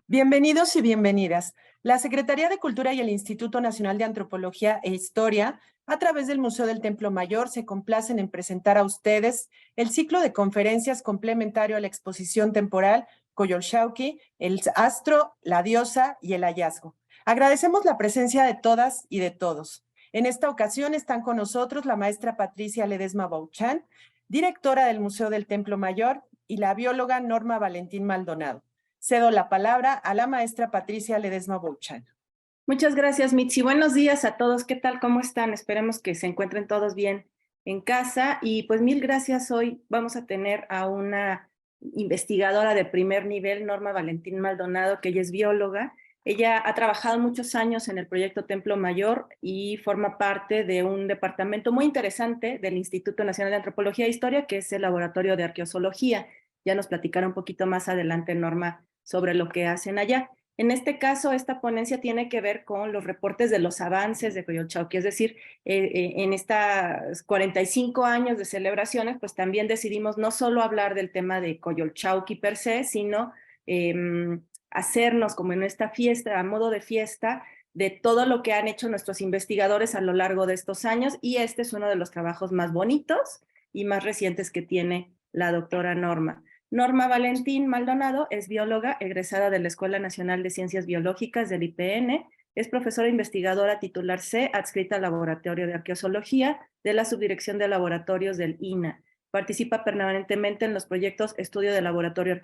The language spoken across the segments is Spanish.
Bienvenidos y bienvenidas. La Secretaría de Cultura y el Instituto Nacional de Antropología e Historia, a través del Museo del Templo Mayor, se complacen en presentar a ustedes el ciclo de conferencias complementario a la exposición temporal Coyolxauhqui, el astro, la diosa y el hallazgo. Agradecemos la presencia de todas y de todos. En esta ocasión están con nosotros la maestra Patricia Ledesma Bouchan, directora del Museo del Templo Mayor, y la bióloga Norma Valentín Maldonado. Cedo la palabra a la maestra Patricia Ledesma Bouchan. Muchas gracias, Mitzi. Buenos días a todos. ¿Qué tal? ¿Cómo están? Esperemos que se encuentren todos bien en casa. Y pues mil gracias. Hoy vamos a tener a una investigadora de primer nivel, Norma Valentín Maldonado, que ella es bióloga. Ella ha trabajado muchos años en el proyecto Templo Mayor y forma parte de un departamento muy interesante del Instituto Nacional de Antropología e Historia, que es el Laboratorio de Arqueozoología. Ya nos platicará un poquito más adelante, Norma, sobre lo que hacen allá. En este caso, esta ponencia tiene que ver con los reportes de los avances de Coyolxauhqui, es decir, en estos 45 años de celebraciones, pues también decidimos no solo hablar del tema de Coyolxauhqui per se, sino hacernos como en esta fiesta, a modo de fiesta, de todo lo que han hecho nuestros investigadores a lo largo de estos años, y este es uno de los trabajos más bonitos y más recientes que tiene la doctora Norma. Norma Valentín Maldonado es bióloga egresada de la Escuela Nacional de Ciencias Biológicas del IPN, es profesora investigadora titular C, adscrita al Laboratorio de Arqueozoología de la Subdirección de Laboratorios del INA. Participa permanentemente en los proyectos Estudio de Laboratorio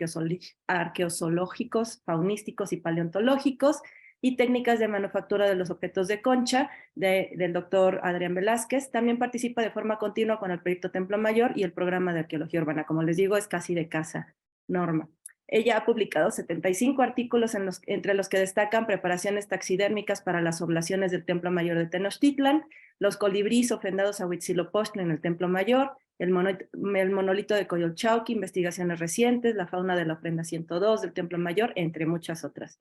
Arqueozoológicos, Faunísticos y Paleontológicos y Técnicas de Manufactura de los Objetos de Concha del doctor Adrián Velázquez. También participa de forma continua con el proyecto Templo Mayor y el programa de Arqueología Urbana. Como les digo, es casi de casa, Norma. Ella ha publicado 75 artículos entre los que destacan preparaciones taxidérmicas para las oblaciones del Templo Mayor de Tenochtitlan, los colibríes ofrendados a Huitzilopochtli en el Templo Mayor, el monolito de Coyolxauhqui, investigaciones recientes, la fauna de la ofrenda 102 del Templo Mayor, entre muchas otras.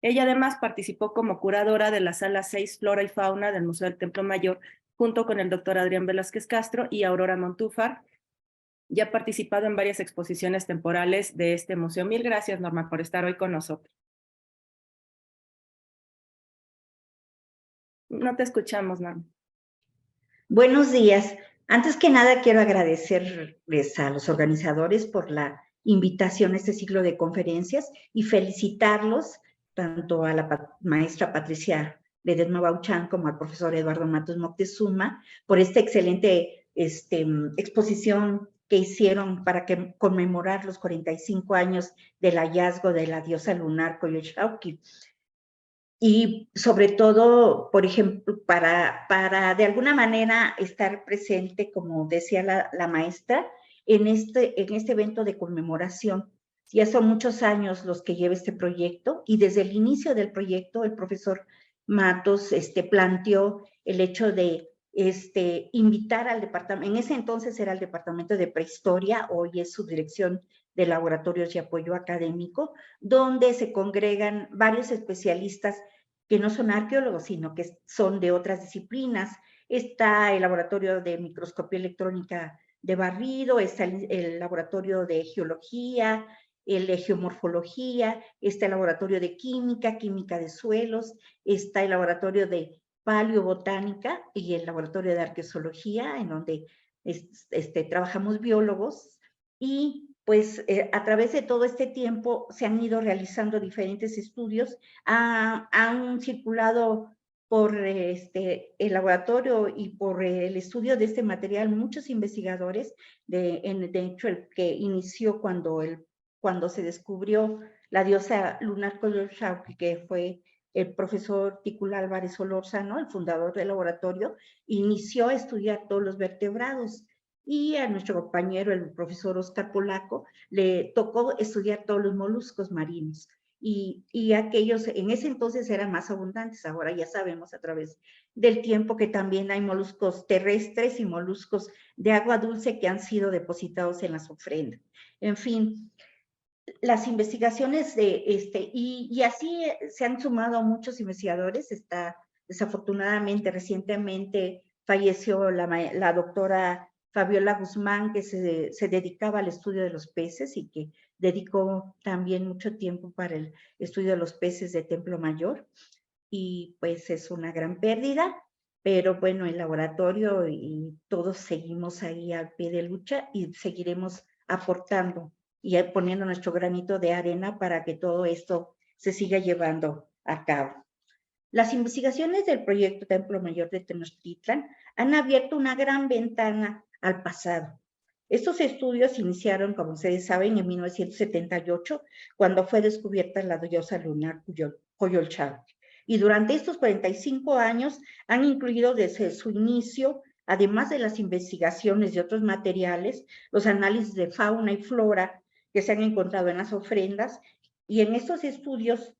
Ella además participó como curadora de la Sala 6 Flora y Fauna del Museo del Templo Mayor, junto con el doctor Adrián Velázquez Castro y Aurora Montúfar. Ya ha participado en varias exposiciones temporales de este museo. Mil gracias, Norma, por estar hoy con nosotros. No te escuchamos, Norma. Buenos días. Antes que nada, quiero agradecerles a los organizadores por la invitación a este ciclo de conferencias y felicitarlos tanto a la maestra Patricia Ledesma Bouchan como al profesor Eduardo Matos Moctezuma por esta excelente exposición que hicieron para conmemorar los 45 años del hallazgo de la diosa lunar Coyolxauhqui. Y sobre todo, por ejemplo, para de alguna manera estar presente, como decía la maestra, en este evento de conmemoración. Ya son muchos años los que lleva este proyecto y desde el inicio del proyecto el profesor Matos planteó el hecho de invitar al departamento, en ese entonces era el Departamento de Prehistoria, hoy es Subdirección de Laboratorios y Apoyo Académico, donde se congregan varios especialistas que no son arqueólogos, sino que son de otras disciplinas. Está el Laboratorio de Microscopía Electrónica de Barrido, está el Laboratorio de Geología, el de Geomorfología, está el Laboratorio de Química, Química de Suelos, está el Laboratorio de Paleobotánica y el Laboratorio de Arqueozoología, en donde trabajamos biólogos, y pues a través de todo este tiempo se han ido realizando diferentes estudios, han circulado por el laboratorio y por el estudio de este material muchos investigadores, de hecho el que inició cuando se descubrió la diosa lunar Coyolxauhqui, que fue el profesor Tículo Álvarez Solórzano, el fundador del laboratorio, inició a estudiar todos los vertebrados. Y a nuestro compañero, el profesor Oscar Polaco, le tocó estudiar todos los moluscos marinos. Y aquellos en ese entonces eran más abundantes. Ahora ya sabemos a través del tiempo que también hay moluscos terrestres y moluscos de agua dulce que han sido depositados en las ofrendas. En fin, las investigaciones y así se han sumado muchos investigadores. Desafortunadamente, recientemente falleció la doctora Fabiola Guzmán, que se dedicaba al estudio de los peces y que dedicó también mucho tiempo para el estudio de los peces de Templo Mayor. Y pues es una gran pérdida, pero bueno, el laboratorio y todos seguimos ahí al pie de lucha y seguiremos aportando y poniendo nuestro granito de arena para que todo esto se siga llevando a cabo. Las investigaciones del proyecto Templo Mayor de Tenochtitlan han abierto una gran ventana al pasado. Estos estudios iniciaron, como ustedes saben, en 1978, cuando fue descubierta la diosa lunar Coyolxauhqui. Y durante estos 45 años han incluido desde su inicio, además de las investigaciones de otros materiales, los análisis de fauna y flora que se han encontrado en las ofrendas, y en estos estudios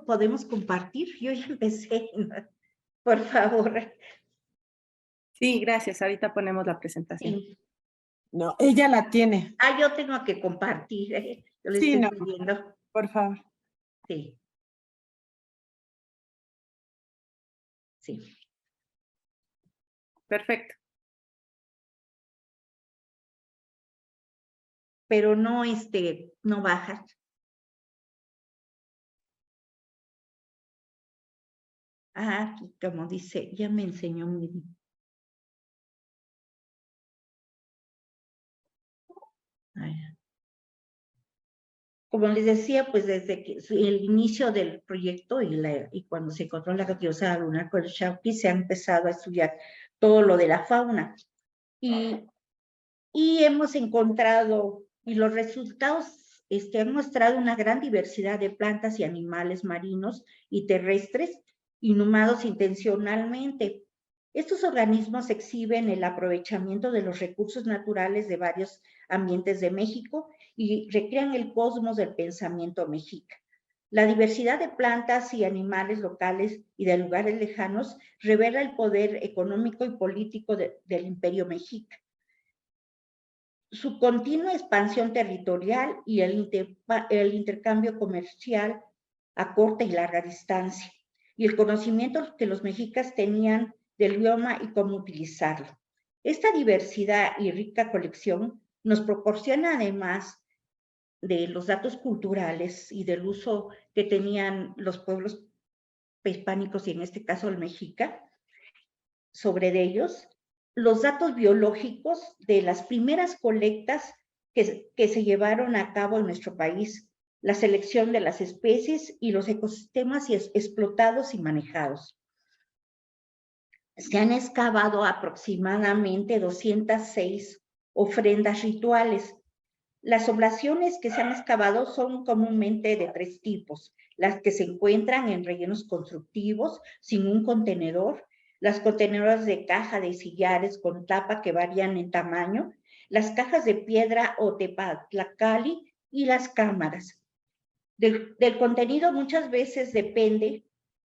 podemos compartir. Yo ya empecé, por favor. Sí, gracias. Ahorita ponemos la presentación. Sí. No, ella la tiene. Yo tengo que compartir. Yo le Sí, estoy no, pidiendo. por favor. Sí. Sí. Perfecto. Pero no, no baja. Aquí, como dice, ya me enseñó mi... Como les decía, pues desde que el inicio del proyecto y cuando se encontró la diosa lunar Coyolxauhqui, se ha empezado a estudiar todo lo de la fauna. Y hemos encontrado, y los resultados han mostrado una gran diversidad de plantas y animales marinos y terrestres inhumados intencionalmente. Estos organismos exhiben el aprovechamiento de los recursos naturales de varios ambientes de México y recrean el cosmos del pensamiento mexica. La diversidad de plantas y animales locales y de lugares lejanos revela el poder económico y político del imperio mexica. Su continua expansión territorial y el intercambio comercial a corta y larga distancia, y el conocimiento que los mexicas tenían del idioma y cómo utilizarlo. Esta diversidad y rica colección nos proporciona, además de los datos culturales y del uso que tenían los pueblos prehispánicos, y en este caso el mexica, sobre ellos, los datos biológicos de las primeras colectas que se llevaron a cabo en nuestro país, la selección de las especies y los ecosistemas explotados y manejados. Se han excavado aproximadamente 206 ofrendas rituales. Las oblaciones que se han excavado son comúnmente de 3 tipos: las que se encuentran en rellenos constructivos sin un contenedor, las contenedoras de caja de sillares con tapa que varían en tamaño, las cajas de piedra o tepatlacali y las cámaras. Del contenido muchas veces depende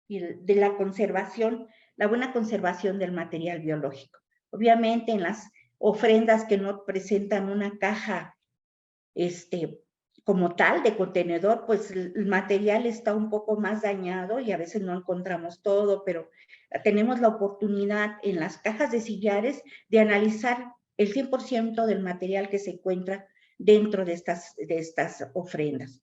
de la conservación, la buena conservación del material biológico. Obviamente en las ofrendas que no presentan una caja como tal de contenedor, pues el material está un poco más dañado y a veces no encontramos todo, pero tenemos la oportunidad en las cajas de sillares de analizar el 100% del material que se encuentra dentro de estas ofrendas.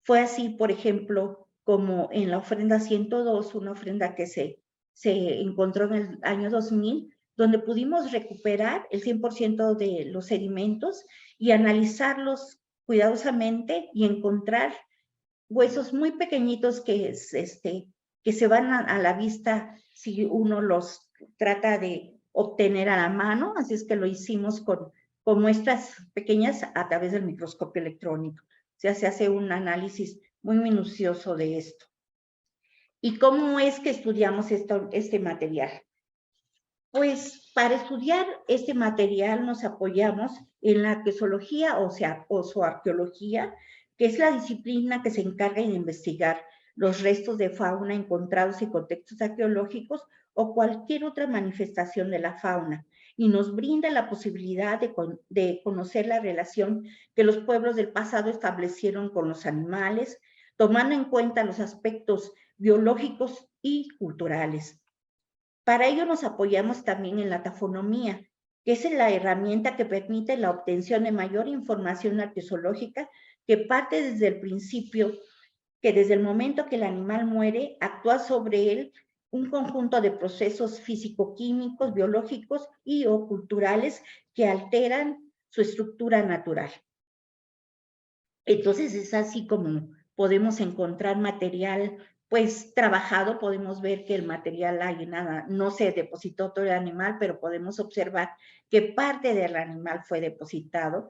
Fue así, por ejemplo, como en la ofrenda 102, una ofrenda que se encontró en el año 2000, donde pudimos recuperar el 100% de los sedimentos y analizarlos cuidadosamente y encontrar huesos muy pequeñitos que se van a la vista si uno los trata de obtener a la mano. Así es que lo hicimos con muestras pequeñas a través del microscopio electrónico. O sea, se hace un análisis muy minucioso de esto. ¿Y cómo es que estudiamos este material? Pues para estudiar este material nos apoyamos en la arqueología o zooarqueología, que es la disciplina que se encarga de investigar los restos de fauna encontrados en contextos arqueológicos o cualquier otra manifestación de la fauna, y nos brinda la posibilidad de conocer la relación que los pueblos del pasado establecieron con los animales, tomando en cuenta los aspectos biológicos y culturales. Para ello nos apoyamos también en la tafonomía, que es la herramienta que permite la obtención de mayor información arqueológica, que parte desde el principio, que desde el momento que el animal muere, actúa sobre él un conjunto de procesos físico-químicos, biológicos y o culturales que alteran su estructura natural. Entonces es así como podemos encontrar material pues trabajado, podemos ver que el material hay nada, no se depositó todo el animal, pero podemos observar que parte del animal fue depositado.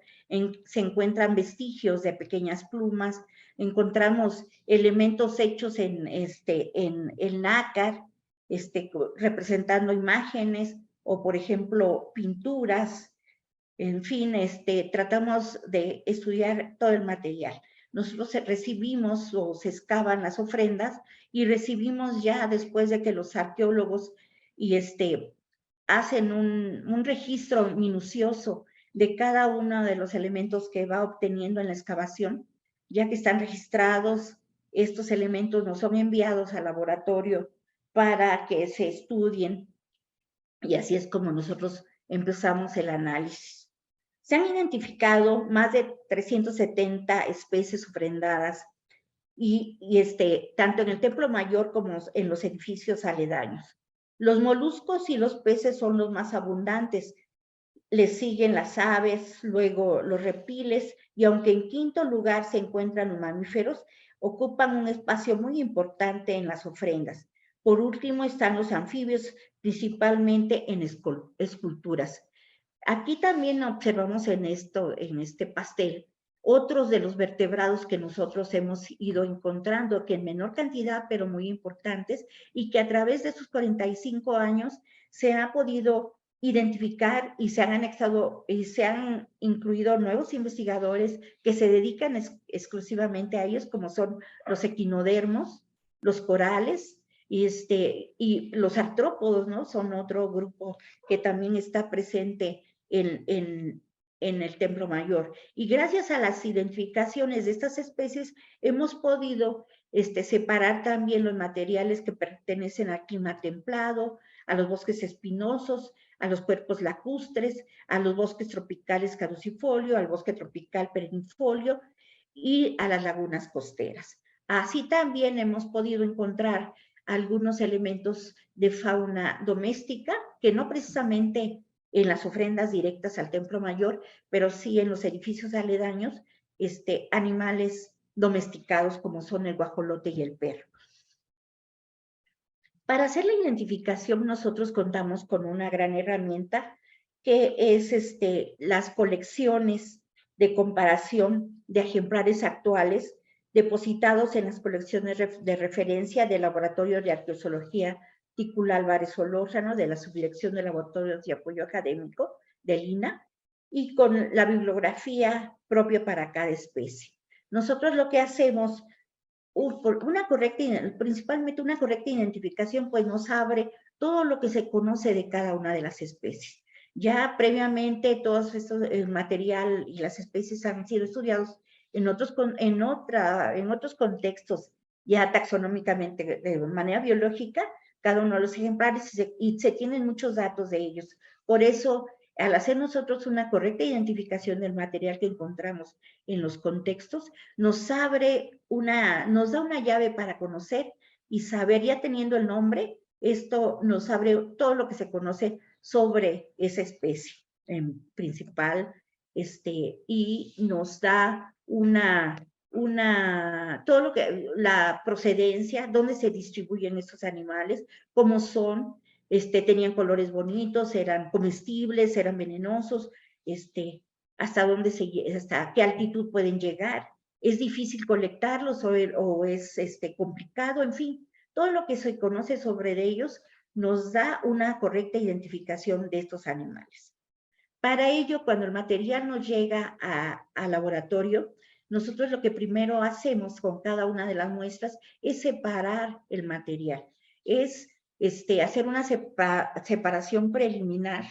Se encuentran vestigios de pequeñas plumas, encontramos elementos hechos en nácar, representando imágenes o, por ejemplo, pinturas. En fin, tratamos de estudiar todo el material. Nosotros recibimos o se excavan las ofrendas y recibimos ya después de que los arqueólogos y hacen un registro minucioso de cada uno de los elementos que va obteniendo en la excavación, ya que están registrados, estos elementos nos son enviados al laboratorio para que se estudien y así es como nosotros empezamos el análisis. Se han identificado más de 370 especies ofrendadas y tanto en el Templo Mayor como en los edificios aledaños. Los moluscos y los peces son los más abundantes. Les siguen las aves, luego los reptiles, y aunque en quinto lugar se encuentran los mamíferos, ocupan un espacio muy importante en las ofrendas. Por último están los anfibios, principalmente en esculturas. Aquí también observamos en este pastel, otros de los vertebrados que nosotros hemos ido encontrando, que en menor cantidad, pero muy importantes, y que a través de sus 45 años se ha podido identificar y se han anexado y se han incluido nuevos investigadores que se dedican exclusivamente a ellos, como son los equinodermos, los corales, y los artrópodos, ¿no? Son otro grupo que también está presente en el Templo Mayor. Y gracias a las identificaciones de estas especies hemos podido separar también los materiales que pertenecen al clima templado, a los bosques espinosos, a los cuerpos lacustres, a los bosques tropicales caducifolio, al bosque tropical perennifolio y a las lagunas costeras. Así también hemos podido encontrar algunos elementos de fauna doméstica que no precisamente en las ofrendas directas al Templo Mayor, pero sí en los edificios aledaños, animales domesticados como son el guajolote y el perro. Para hacer la identificación nosotros contamos con una gran herramienta que es las colecciones de comparación de ejemplares actuales depositados en las colecciones de referencia del Laboratorio de Arqueología Tícula Álvarez Solórzano, de la Subdirección de Laboratorios de Apoyo Académico del INAH, y con la bibliografía propia para cada especie. Nosotros lo que hacemos, principalmente una correcta identificación, pues nos abre todo lo que se conoce de cada una de las especies. Ya previamente todo el material y las especies han sido estudiados en otros contextos, ya taxonómicamente de manera biológica, cada uno de los ejemplares y se tienen muchos datos de ellos. Por eso, al hacer nosotros una correcta identificación del material que encontramos en los contextos, nos da una llave para conocer y saber, ya teniendo el nombre, esto nos abre todo lo que se conoce sobre esa especie principal, y nos da todo lo que, la procedencia, dónde se distribuyen estos animales, cómo son, tenían colores bonitos, eran comestibles, eran venenosos, hasta qué altitud pueden llegar, es difícil colectarlos o es complicado, en fin, todo lo que se conoce sobre ellos nos da una correcta identificación de estos animales. Para ello, cuando el material nos llega al laboratorio, nosotros lo que primero hacemos con cada una de las muestras es separar el material, es hacer una separación preliminar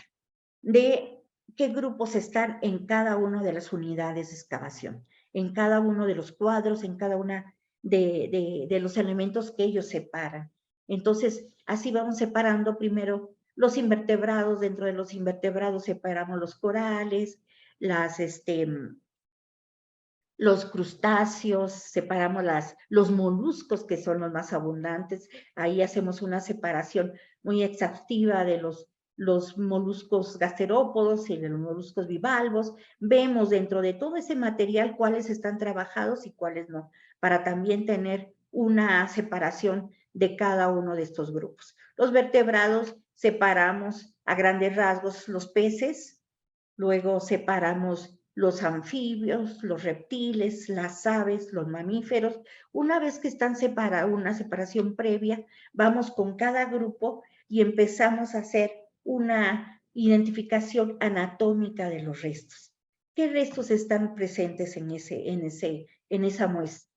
de qué grupos están en cada una de las unidades de excavación, en cada uno de los cuadros, en cada una de los elementos que ellos separan. Entonces, así vamos separando primero los invertebrados, dentro de los invertebrados separamos los corales, los crustáceos, separamos los moluscos, que son los más abundantes. Ahí hacemos una separación muy exhaustiva de los moluscos gasterópodos y de los moluscos bivalvos. Vemos dentro de todo ese material cuáles están trabajados y cuáles no, para también tener una separación de cada uno de estos grupos. Los vertebrados separamos a grandes rasgos los peces, luego separamos los anfibios, los reptiles, las aves, los mamíferos. Una vez que están separados, una separación previa, vamos con cada grupo y empezamos a hacer una identificación anatómica de los restos. ¿Qué restos están presentes en esa muestra?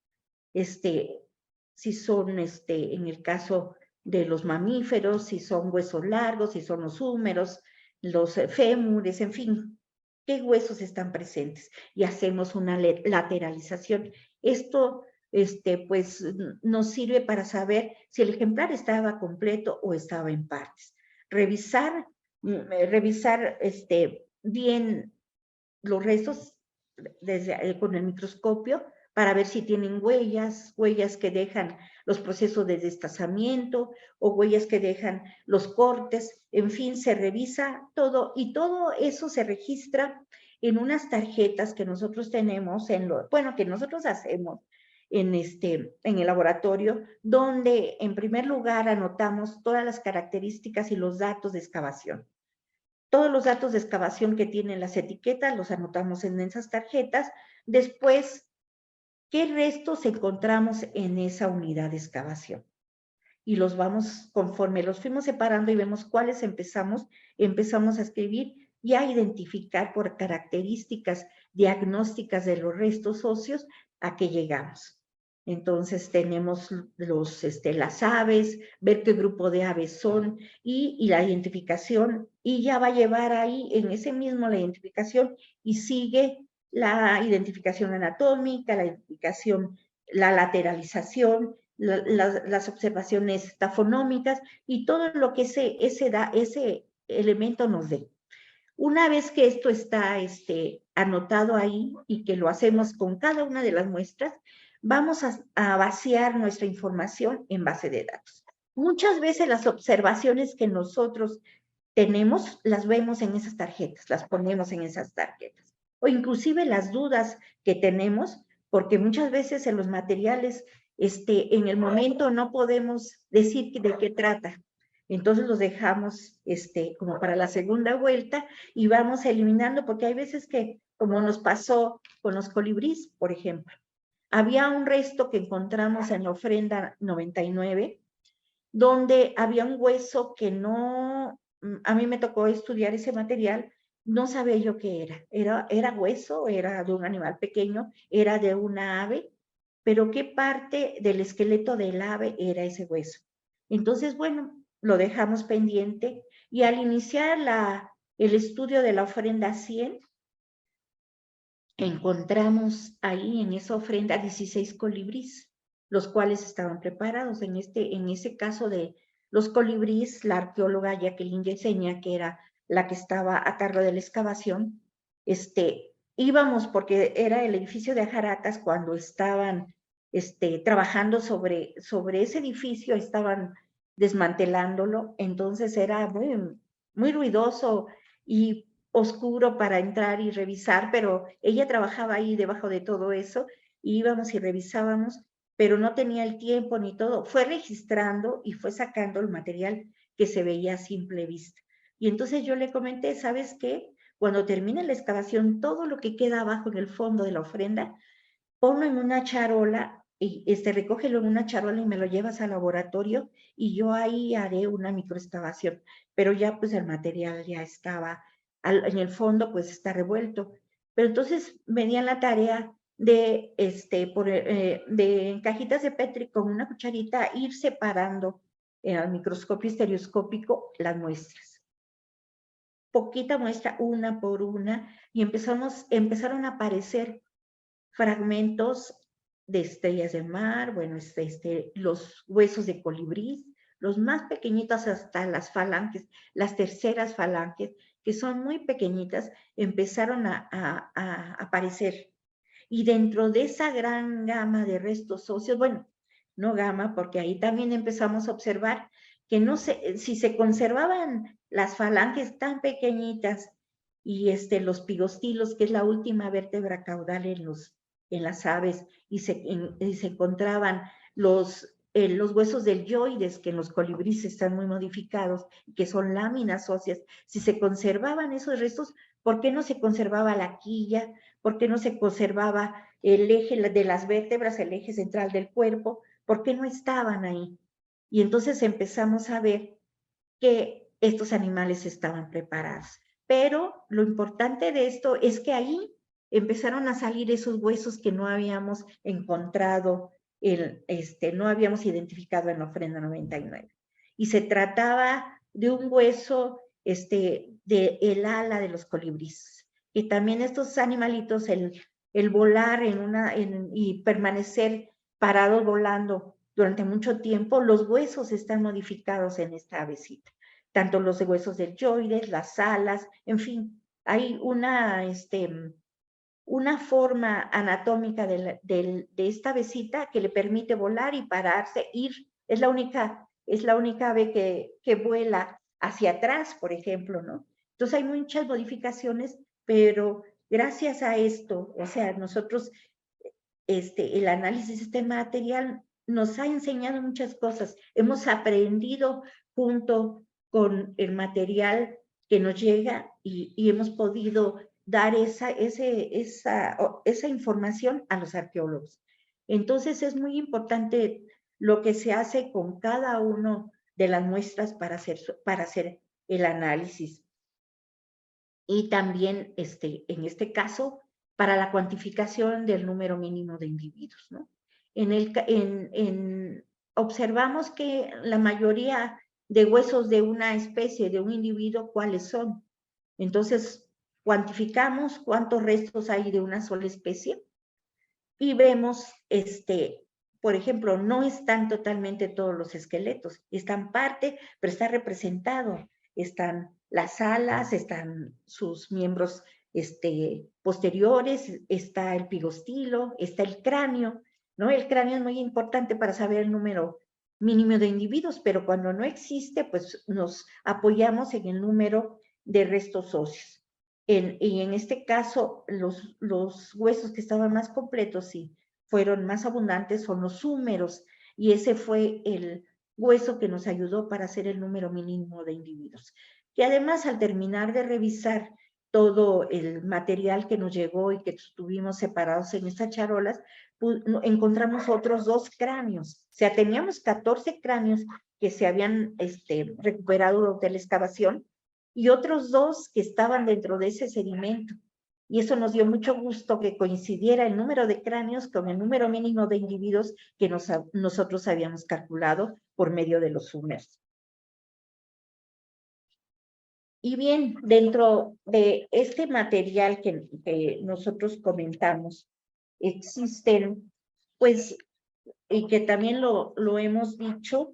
Si son, en el caso de los mamíferos, si son huesos largos, si son los húmeros, los fémures, en fin, qué huesos están presentes, y hacemos una lateralización. Esto, pues, nos sirve para saber si el ejemplar estaba completo o estaba en partes. Revisar bien los restos con el microscopio para ver si tienen huellas que dejan los procesos de destazamiento o huellas que dejan los cortes. En fin, se revisa todo y todo eso se registra en unas tarjetas que nosotros tenemos, que nosotros hacemos en el laboratorio, donde en primer lugar anotamos todas las características y los datos de excavación. Todos los datos de excavación que tienen las etiquetas los anotamos en esas tarjetas. Después, ¿qué restos encontramos en esa unidad de excavación? Y los vamos, conforme los fuimos separando y vemos cuáles empezamos a escribir y a identificar por características diagnósticas de los restos óseos a qué llegamos. Entonces tenemos las aves, ver qué grupo de aves son y la identificación, y ya va a llevar ahí en ese mismo la identificación y sigue la identificación anatómica, la identificación, la lateralización, las observaciones tafonómicas y todo lo que ese elemento nos dé. Una vez que esto está anotado ahí y que lo hacemos con cada una de las muestras, vamos a vaciar nuestra información en base de datos. Muchas veces las observaciones que nosotros tenemos las vemos en esas tarjetas, las ponemos en esas tarjetas. O inclusive las dudas que tenemos, porque muchas veces en los materiales, en el momento no podemos decir de qué trata. Entonces los dejamos como para la segunda vuelta y vamos eliminando, porque hay veces que, como nos pasó con los colibríes, por ejemplo, había un resto que encontramos en la ofrenda 99, donde había un hueso que no, a mí me tocó estudiar ese material, no sabía yo qué era hueso, era de un animal pequeño, era de una ave, pero qué parte del esqueleto del ave era ese hueso. Entonces, bueno, lo dejamos pendiente y al iniciar el estudio de la ofrenda 100, encontramos ahí en esa ofrenda 16 colibríes, los cuales estaban preparados. En ese caso de los colibríes, la arqueóloga Jacqueline Yesenia, que era la que estaba a cargo de la excavación, íbamos, porque era el edificio de Ajaracas, cuando estaban trabajando sobre ese edificio, estaban desmantelándolo, entonces era muy, muy ruidoso y oscuro para entrar y revisar, pero ella trabajaba ahí debajo de todo eso, y íbamos y revisábamos, pero no tenía el tiempo ni todo. Fue registrando y fue sacando el material que se veía a simple vista. Y entonces yo le comenté, ¿sabes qué? Cuando termine la excavación, todo lo que queda abajo en el fondo de la ofrenda, ponlo en una charola, y recógelo en una charola y me lo llevas al laboratorio y yo ahí haré una microexcavación. Pero ya pues el material ya estaba, en el fondo pues está revuelto. Pero entonces venía la tarea de, de cajitas de Petri con una cucharita, ir separando al microscopio estereoscópico las muestras. Poquita muestra, una por una, y empezaron a aparecer fragmentos de estrellas de mar, bueno, los huesos de colibrí, los más pequeñitos hasta las falanges, las terceras falanges, que son muy pequeñitas, empezaron a aparecer. Y dentro de esa gran gama de restos óseos, bueno, no gama, porque ahí también empezamos a observar que no sé, si se conservaban las falanges tan pequeñitas y los pigostilos, que es la última vértebra caudal en las aves, y se encontraban los huesos deltoides, que en los colibríes están muy modificados, que son láminas óseas. Si se conservaban esos restos, ¿por qué no se conservaba la quilla? ¿Por qué no se conservaba el eje de las vértebras, el eje central del cuerpo? ¿Por qué no estaban ahí? Y entonces empezamos a ver que estos animales estaban preparados. Pero lo importante de esto es que ahí empezaron a salir esos huesos que no habíamos encontrado, no habíamos identificado en la ofrenda 99. Y se trataba de un hueso de el ala de los colibríes. Y también estos animalitos, el volar y permanecer parados volando durante mucho tiempo, los huesos están modificados en esta avecita, tanto los huesos deltoides, las alas, en fin, hay una forma anatómica de esta avecita que le permite volar y pararse, ir, es la única ave que vuela hacia atrás, por ejemplo, ¿no? Entonces hay muchas modificaciones, pero gracias a esto, o sea, nosotros, el análisis de este material nos ha enseñado muchas cosas. Hemos aprendido junto con el material que nos llega y hemos podido dar esa información a los arqueólogos. Entonces es muy importante lo que se hace con cada una de las muestras para hacer el análisis. Y también, en este caso, para la cuantificación del número mínimo de individuos, ¿no? Observamos que la mayoría de huesos de una especie, de un individuo, ¿cuáles son? Entonces, cuantificamos cuántos restos hay de una sola especie y vemos, por ejemplo, no están totalmente todos los esqueletos, están parte, pero está representado. Están las alas, están sus miembros posteriores, está el pigostilo, está el cráneo, ¿no? El cráneo es muy importante para saber el número mínimo de individuos, pero cuando no existe, pues nos apoyamos en el número de restos óseos. Y en este caso, los huesos que estaban más completos y fueron más abundantes son los húmeros, y ese fue el hueso que nos ayudó para hacer el número mínimo de individuos. Que además, al terminar de revisar todo el material que nos llegó y que estuvimos separados en estas charolas, encontramos otros 2 cráneos. O sea, teníamos 14 cráneos que se habían recuperado durante la excavación y otros 2 que estaban dentro de ese sedimento. Y eso nos dio mucho gusto que coincidiera el número de cráneos con el número mínimo de individuos que nosotros habíamos calculado por medio de los húmeros. Y bien, dentro de este material que nosotros comentamos, existen, pues, y que también lo hemos dicho,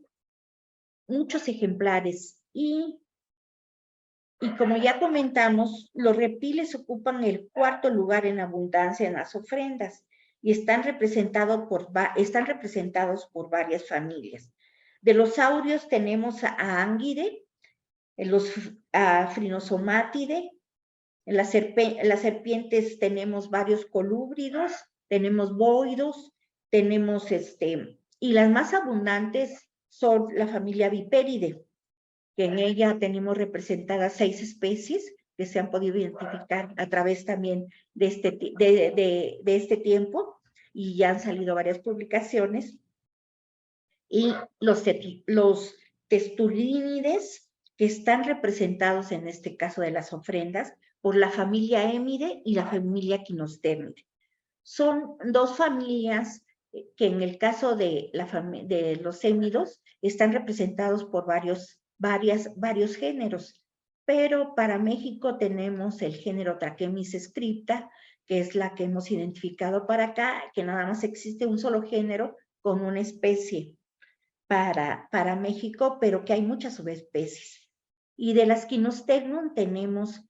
muchos ejemplares. Y como ya comentamos, los reptiles ocupan el 4º lugar en abundancia en las ofrendas y están representados por varias familias. De los saurios tenemos a Ánguide, a Phrynosomatidae, en las serpientes tenemos varios colúbridos, tenemos boidos, tenemos y las más abundantes son la familia Viperidae, que en ella tenemos representadas 6 especies que se han podido identificar a través también de este tiempo, y ya han salido varias publicaciones. Y los testurínides, que están representados en este caso de las ofrendas por la familia Émide y la familia Quinostérmide. Son 2 familias que en el caso de los émidos están representados por varios géneros, pero para México tenemos el género Trachemis scripta, que es la que hemos identificado para acá, que nada más existe un solo género con una especie. para México, pero que hay muchas subespecies. Y de las Quinosternum tenemos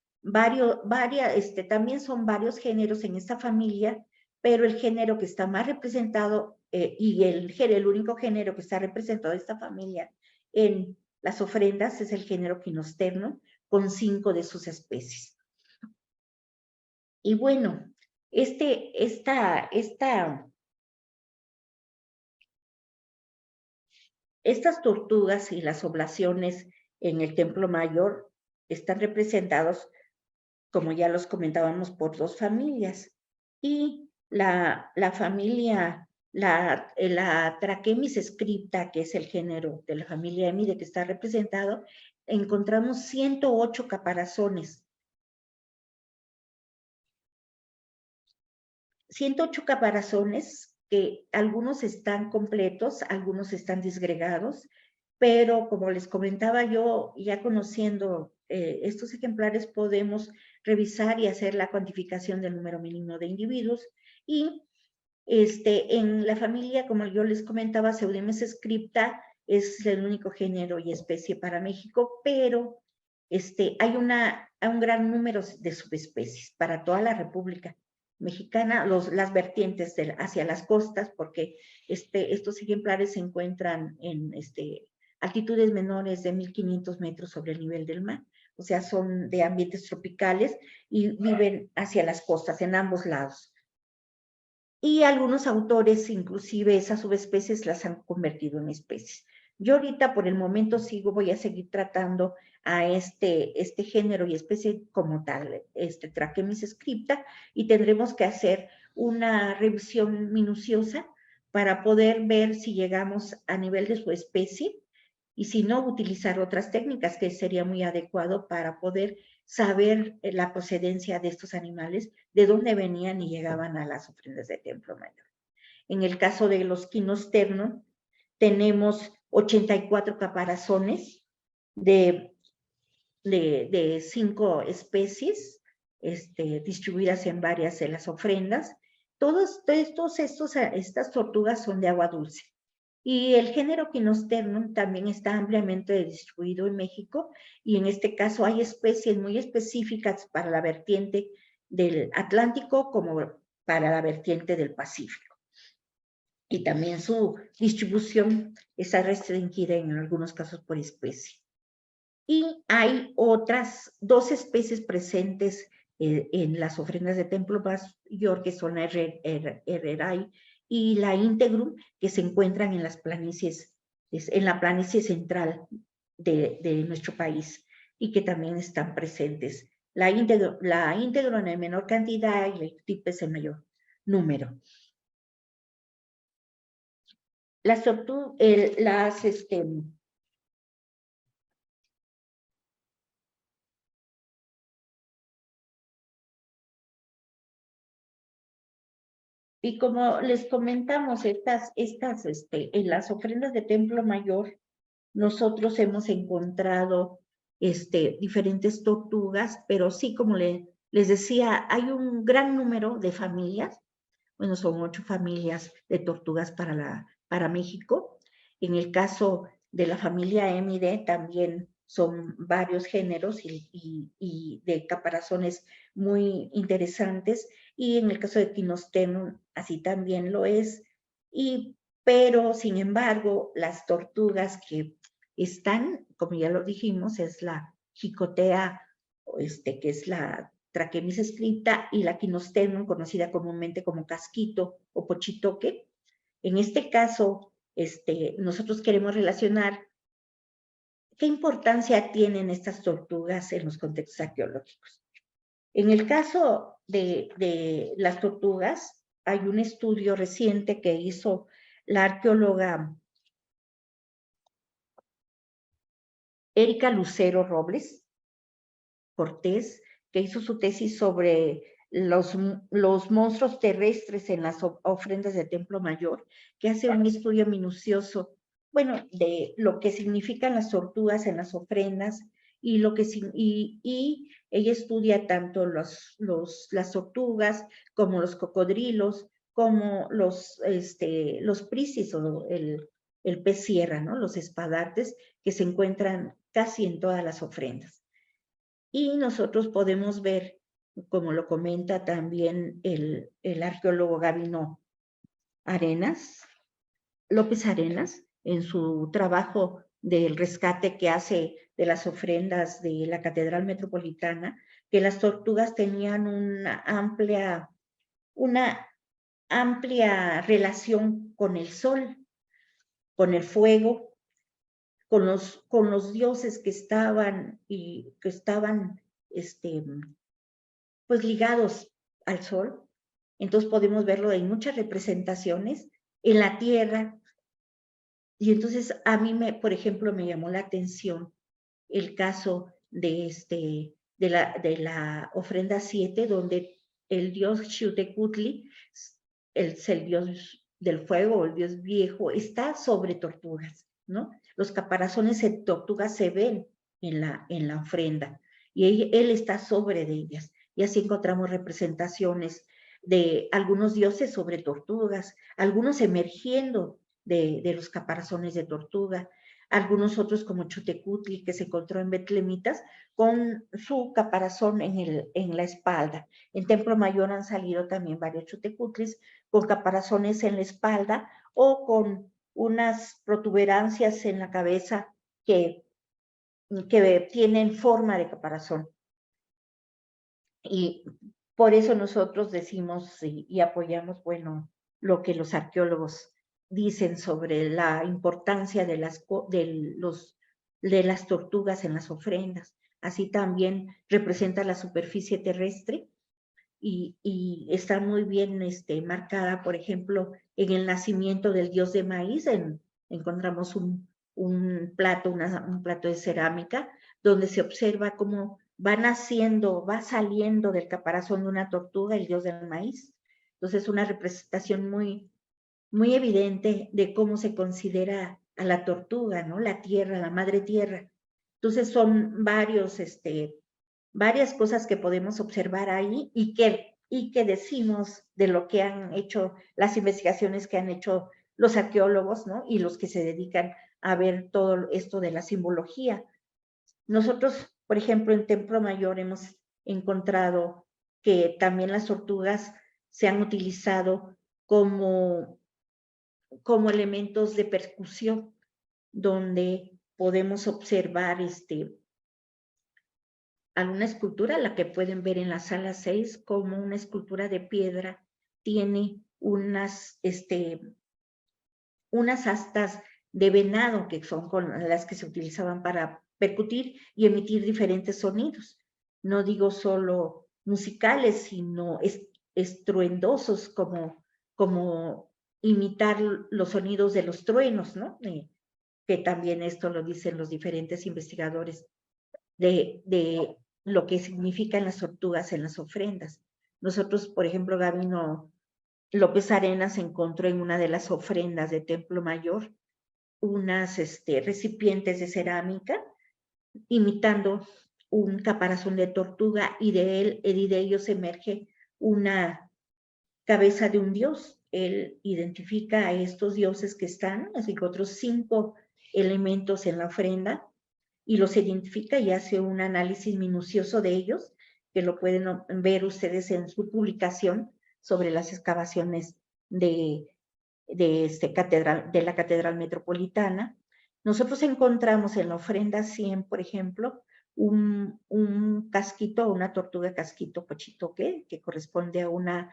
también son varios géneros en esta familia, pero el género que está más representado y el único género que está representado de esta familia en las ofrendas es el género Quinosternum, con 5 de sus especies. Y bueno, estas tortugas y las oblaciones en el Templo Mayor están representados, como ya los comentábamos, por 2 familias. Y la familia, la Trachemis scripta, que es el género de la familia Emide que está representado, encontramos 108 caparazones. 108 caparazones, que algunos están completos, algunos están disgregados, pero como les comentaba yo, ya conociendo estos ejemplares, podemos revisar y hacer la cuantificación del número mínimo de individuos. Y en la familia, como yo les comentaba, Pseudemes scripta es el único género y especie para México, pero hay un gran número de subespecies para toda la República Mexicana, las vertientes hacia las costas, porque estos ejemplares se encuentran en altitudes menores de 1500 metros sobre el nivel del mar, o sea, son de ambientes tropicales y viven hacia las costas, en ambos lados. Y algunos autores, inclusive esas subespecies, las han convertido en especies. Yo ahorita, por el momento, voy a seguir tratando a este género y especie como tal, Trachemis scripta, y tendremos que hacer una revisión minuciosa para poder ver si llegamos a nivel de su especie, y si no, utilizar otras técnicas que sería muy adecuado para poder saber la procedencia de estos animales, de dónde venían y llegaban a las ofrendas de Templo Mayor. En el caso de los Quinosternum, tenemos 84 caparazones de 5 especies distribuidas en varias de las ofrendas. Estas tortugas son de agua dulce. Y el género Quinosternum también está ampliamente distribuido en México, y en este caso hay especies muy específicas para la vertiente del Atlántico como para la vertiente del Pacífico. Y también su distribución está restringida en algunos casos por especie. Y hay otras 2 especies presentes en las ofrendas de Templo Mayor, que son la Herrerae y la Integrum, que se encuentran en las planicies, en la planicie central de nuestro país, y que también están presentes. La Integrum en menor cantidad y la Eutypes en mayor número. Y como les comentamos, en las ofrendas de Templo Mayor, nosotros hemos encontrado diferentes tortugas, pero sí, como les decía, hay un gran número de familias. Bueno, son 8 familias de tortugas para México. En el caso de la familia Emide también son varios géneros y de caparazones muy interesantes, y en el caso de Quinosternum así también lo es, pero sin embargo las tortugas que están, como ya lo dijimos, es la Jicotea, que es la Trachemis scripta, y la Quinosternum, conocida comúnmente como casquito o pochitoque. En este caso, nosotros queremos relacionar qué importancia tienen estas tortugas en los contextos arqueológicos. En el caso de las tortugas, hay un estudio reciente que hizo la arqueóloga Erika Lucero Robles Cortés, que hizo su tesis sobre los monstruos terrestres en las ofrendas de Templo Mayor, que hace un estudio minucioso, bueno, de lo que significan las tortugas en las ofrendas, y ella estudia tanto las tortugas como los cocodrilos, como los prisis o el pez sierra, ¿no? Los espadartes que se encuentran casi en todas las ofrendas. Y nosotros podemos ver, como lo comenta también el arqueólogo Gabino López Arenas, en su trabajo del rescate que hace de las ofrendas de la Catedral Metropolitana, que las tortugas tenían una amplia relación con el sol, con el fuego, con los dioses que estaban pues ligados al sol. Entonces podemos verlo en muchas representaciones en la tierra. Y entonces a mí, por ejemplo, me llamó la atención el caso de la ofrenda 7, donde el dios Xiuhtecutli, el dios del fuego, el dios viejo, está sobre tortugas, ¿no? Los caparazones de tortugas se ven en la ofrenda y él está sobre de ellas. Y así encontramos representaciones de algunos dioses sobre tortugas, algunos emergiendo de los caparazones de tortuga, algunos otros como Xiuhtecutli, que se encontró en Betlemitas, con su caparazón en la espalda. En Templo Mayor han salido también varios Xiuhtecutlis con caparazones en la espalda o con unas protuberancias en la cabeza que tienen forma de caparazón. Y por eso nosotros decimos y apoyamos, bueno, lo que los arqueólogos dicen sobre la importancia de las tortugas en las ofrendas. Así también representa la superficie terrestre y está muy bien marcada, por ejemplo, en el nacimiento del dios de maíz. Encontramos un plato de cerámica donde se observa cómo va saliendo del caparazón de una tortuga el dios del maíz. Entonces, una representación muy, muy evidente de cómo se considera a la tortuga, ¿no? La tierra, la madre tierra. Entonces, son varias cosas que podemos observar ahí y que decimos de lo que han hecho, las investigaciones que han hecho los arqueólogos, ¿no? Y los que se dedican a ver todo esto de la simbología. Nosotros, por ejemplo, en Templo Mayor hemos encontrado que también las tortugas se han utilizado como elementos de percusión, donde podemos observar alguna escultura, la que pueden ver en la sala 6, como una escultura de piedra tiene unas astas de venado, que son con las que se utilizaban para percutir y emitir diferentes sonidos. No digo solo musicales, sino estruendosos, como imitar los sonidos de los truenos, ¿no? Que también esto lo dicen los diferentes investigadores de lo que significan las tortugas en las ofrendas. Nosotros, por ejemplo, Gabino López Arenas encontró en una de las ofrendas de Templo Mayor unas recipientes de cerámica imitando un caparazón de tortuga y de ellos emerge una cabeza de un dios. Él identifica a estos dioses que están, así que otros 5 elementos en la ofrenda, y los identifica y hace un análisis minucioso de ellos, que lo pueden ver ustedes en su publicación sobre las excavaciones de la Catedral Metropolitana. Nosotros encontramos en la ofrenda 100, por ejemplo, un casquito, una tortuga casquito pochitoque, que corresponde a una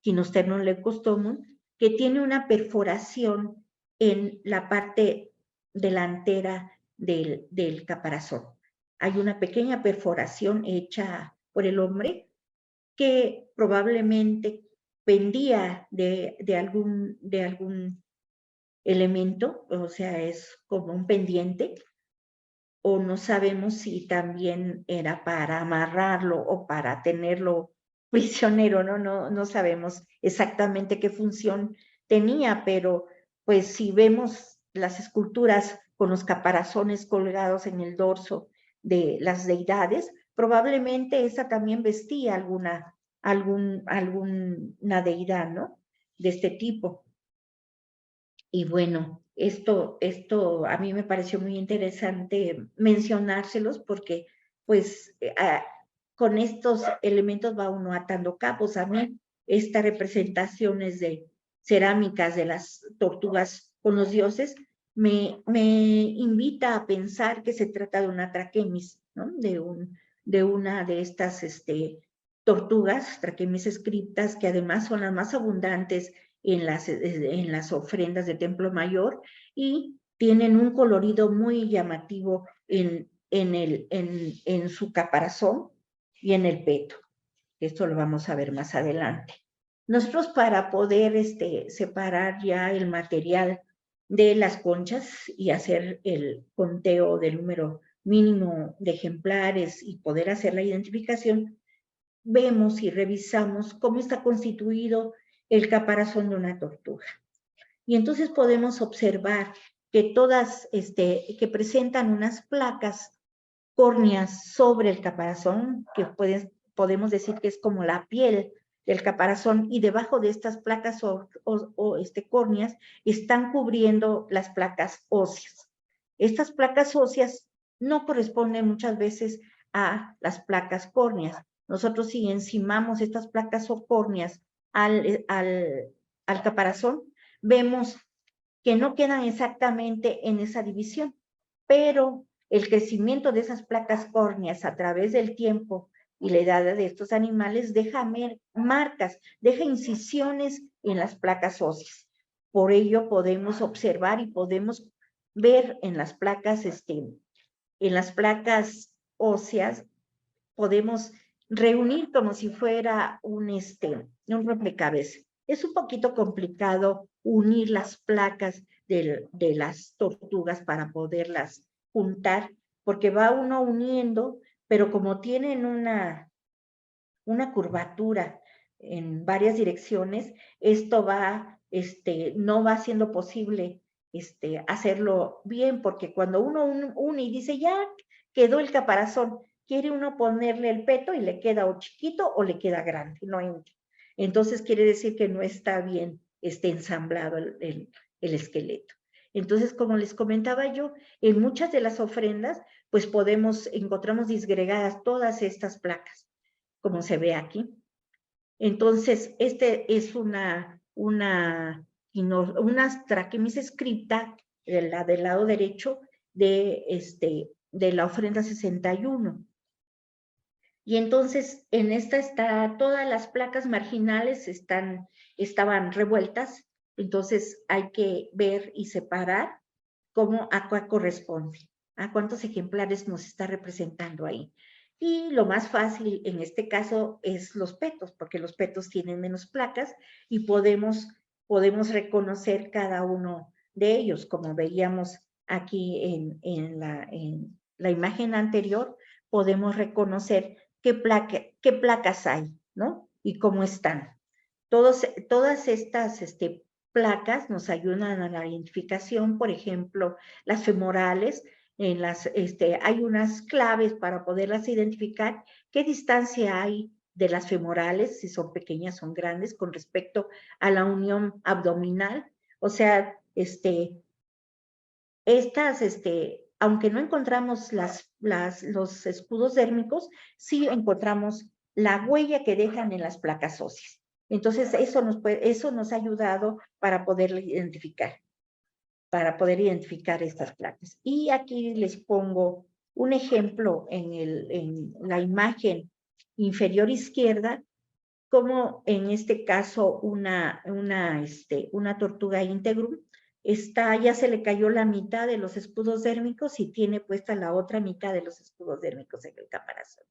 Gynosternum leucostomum, que tiene una perforación en la parte delantera del caparazón. Hay una pequeña perforación hecha por el hombre que probablemente pendía de algún elemento, o sea, es como un pendiente, o no sabemos si también era para amarrarlo o para tenerlo prisionero, no sabemos exactamente qué función tenía, pero pues si vemos las esculturas con los caparazones colgados en el dorso de las deidades, probablemente esa también vestía alguna deidad, ¿no? De este tipo. Y bueno, Esto a mí me pareció muy interesante mencionárselos porque pues con estos elementos va uno atando cabos. A mí estas representaciones de cerámicas de las tortugas con los dioses me invita a pensar que se trata de una traquemis, ¿no? De una de estas tortugas, traquemis scriptas, que además son las más abundantes en las ofrendas de Templo Mayor y tienen un colorido muy llamativo en su caparazón y en el peto. Esto lo vamos a ver más adelante. Nosotros, para poder separar ya el material de las conchas y hacer el conteo del número mínimo de ejemplares y poder hacer la identificación, vemos y revisamos cómo está constituido el caparazón de una tortuga. Y entonces podemos observar que todas, que presentan unas placas córneas sobre el caparazón, que podemos decir que es como la piel del caparazón, y debajo de estas placas córneas están cubriendo las placas óseas. Estas placas óseas no corresponden muchas veces a las placas córneas. Nosotros, si encimamos estas placas córneas al caparazón, vemos que no quedan exactamente en esa división, pero el crecimiento de esas placas córneas a través del tiempo y la edad de estos animales deja marcas, deja incisiones en las placas óseas. Por ello podemos observar y podemos ver en las placas óseas, podemos reunir como si fuera un rompecabezas. Es un poquito complicado unir las placas de las tortugas para poderlas juntar, porque va uno uniendo, pero como tienen una curvatura en varias direcciones, esto no va siendo posible hacerlo bien, porque cuando uno une y dice, ya quedó el caparazón, quiere uno ponerle el peto y le queda o chiquito o le queda grande, no entra. Entonces quiere decir que no está bien ensamblado el esqueleto. Entonces, como les comentaba yo, en muchas de las ofrendas, pues encontramos disgregadas todas estas placas, como se ve aquí. Entonces, es una traquemis scripta, la del lado derecho de la ofrenda 61. Y entonces, en esta todas las placas marginales estaban revueltas, entonces hay que ver y separar a cuál corresponde, a cuántos ejemplares nos está representando ahí. Y lo más fácil en este caso es los petos, porque los petos tienen menos placas y podemos reconocer cada uno de ellos, como veíamos aquí en la imagen anterior, podemos reconocer qué placas hay, ¿no? Y cómo están. Todas estas placas nos ayudan a la identificación, por ejemplo, las femorales, hay unas claves para poderlas identificar, qué distancia hay de las femorales, si son pequeñas, son grandes, con respecto a la unión abdominal. O sea, aunque no encontramos los escudos dérmicos, sí encontramos la huella que dejan en las placas óseas. Entonces, eso nos ha ayudado para poder identificar estas placas. Y aquí les pongo un ejemplo en la imagen inferior izquierda, como en este caso una tortuga íntegrum ya se le cayó la mitad de los escudos dérmicos y tiene puesta la otra mitad de los escudos dérmicos en el caparazón.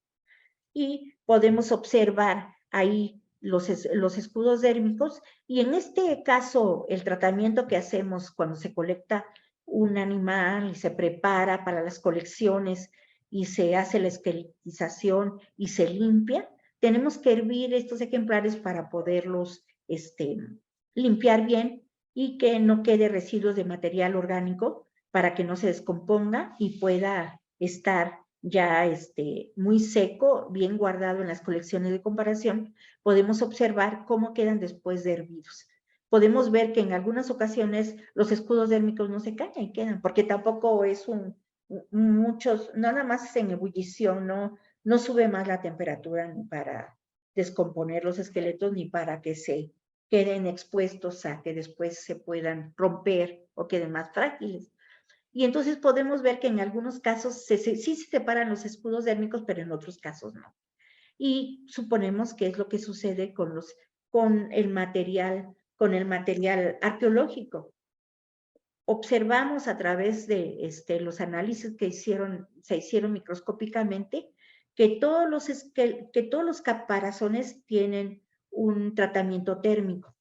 Y podemos observar ahí los escudos dérmicos, y en este caso el tratamiento que hacemos cuando se colecta un animal y se prepara para las colecciones y se hace la esterilización y se limpia, tenemos que hervir estos ejemplares para poderlos limpiar bien y que no quede residuos de material orgánico, para que no se descomponga y pueda estar ya muy seco, bien guardado en las colecciones de comparación. Podemos observar cómo quedan después de hervidos. podemos ver que en algunas ocasiones los escudos dérmicos no se caen y quedan, porque tampoco es muchos, no nada más es en ebullición, no sube más la temperatura ni para descomponer los esqueletos ni para que se queden expuestos a que después se puedan romper o queden más frágiles. Y entonces podemos ver que en algunos casos sí se separan los escudos dérmicos, pero en otros casos no. Y suponemos que es lo que sucede con el material arqueológico. Observamos a través de los análisis que se hicieron microscópicamente que todos los caparazones tienen un tratamiento térmico.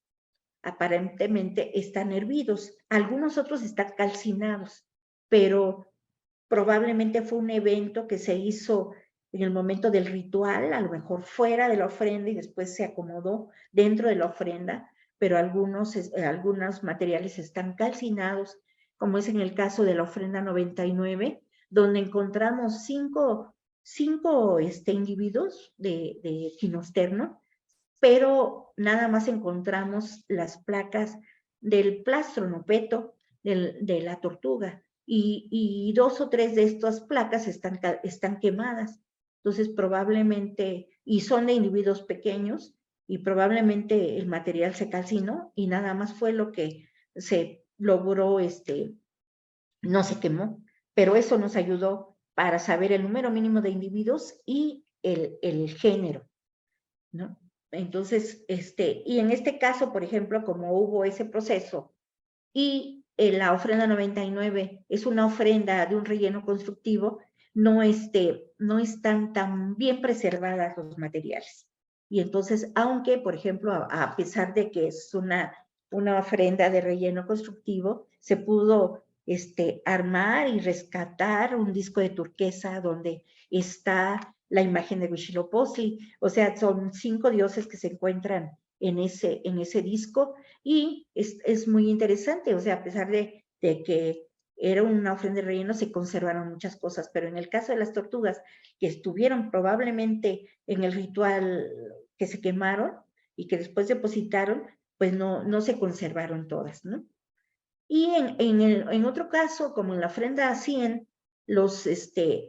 Aparentemente están hervidos, algunos otros están calcinados, pero probablemente fue un evento que se hizo en el momento del ritual, a lo mejor fuera de la ofrenda y después se acomodó dentro de la ofrenda, pero algunos materiales están calcinados, como es en el caso de la ofrenda 99, donde encontramos cinco individuos de ginosterno, pero nada más encontramos las placas del plastronopeto de la tortuga y 2 o 3 de estas placas están quemadas. Entonces probablemente, y son de individuos pequeños, y probablemente el material se calcinó y nada más fue lo que se logró, no se quemó, pero eso nos ayudó para saber el número mínimo de individuos y el género, ¿no? Entonces, y en este caso, por ejemplo, como hubo ese proceso y la ofrenda 99 es una ofrenda de un relleno constructivo, no están tan bien preservadas los materiales. Y entonces, aunque, por ejemplo, a pesar de que es una ofrenda de relleno constructivo, se pudo armar y rescatar un disco de turquesa donde está la imagen de Huitzilopochtli, o sea, son 5 dioses que se encuentran en ese disco, y es muy interesante, o sea, a pesar de que era una ofrenda de relleno, se conservaron muchas cosas, pero en el caso de las tortugas, que estuvieron probablemente en el ritual que se quemaron y que después depositaron, pues no se conservaron todas, ¿no? Y en otro caso, como en la ofrenda 100,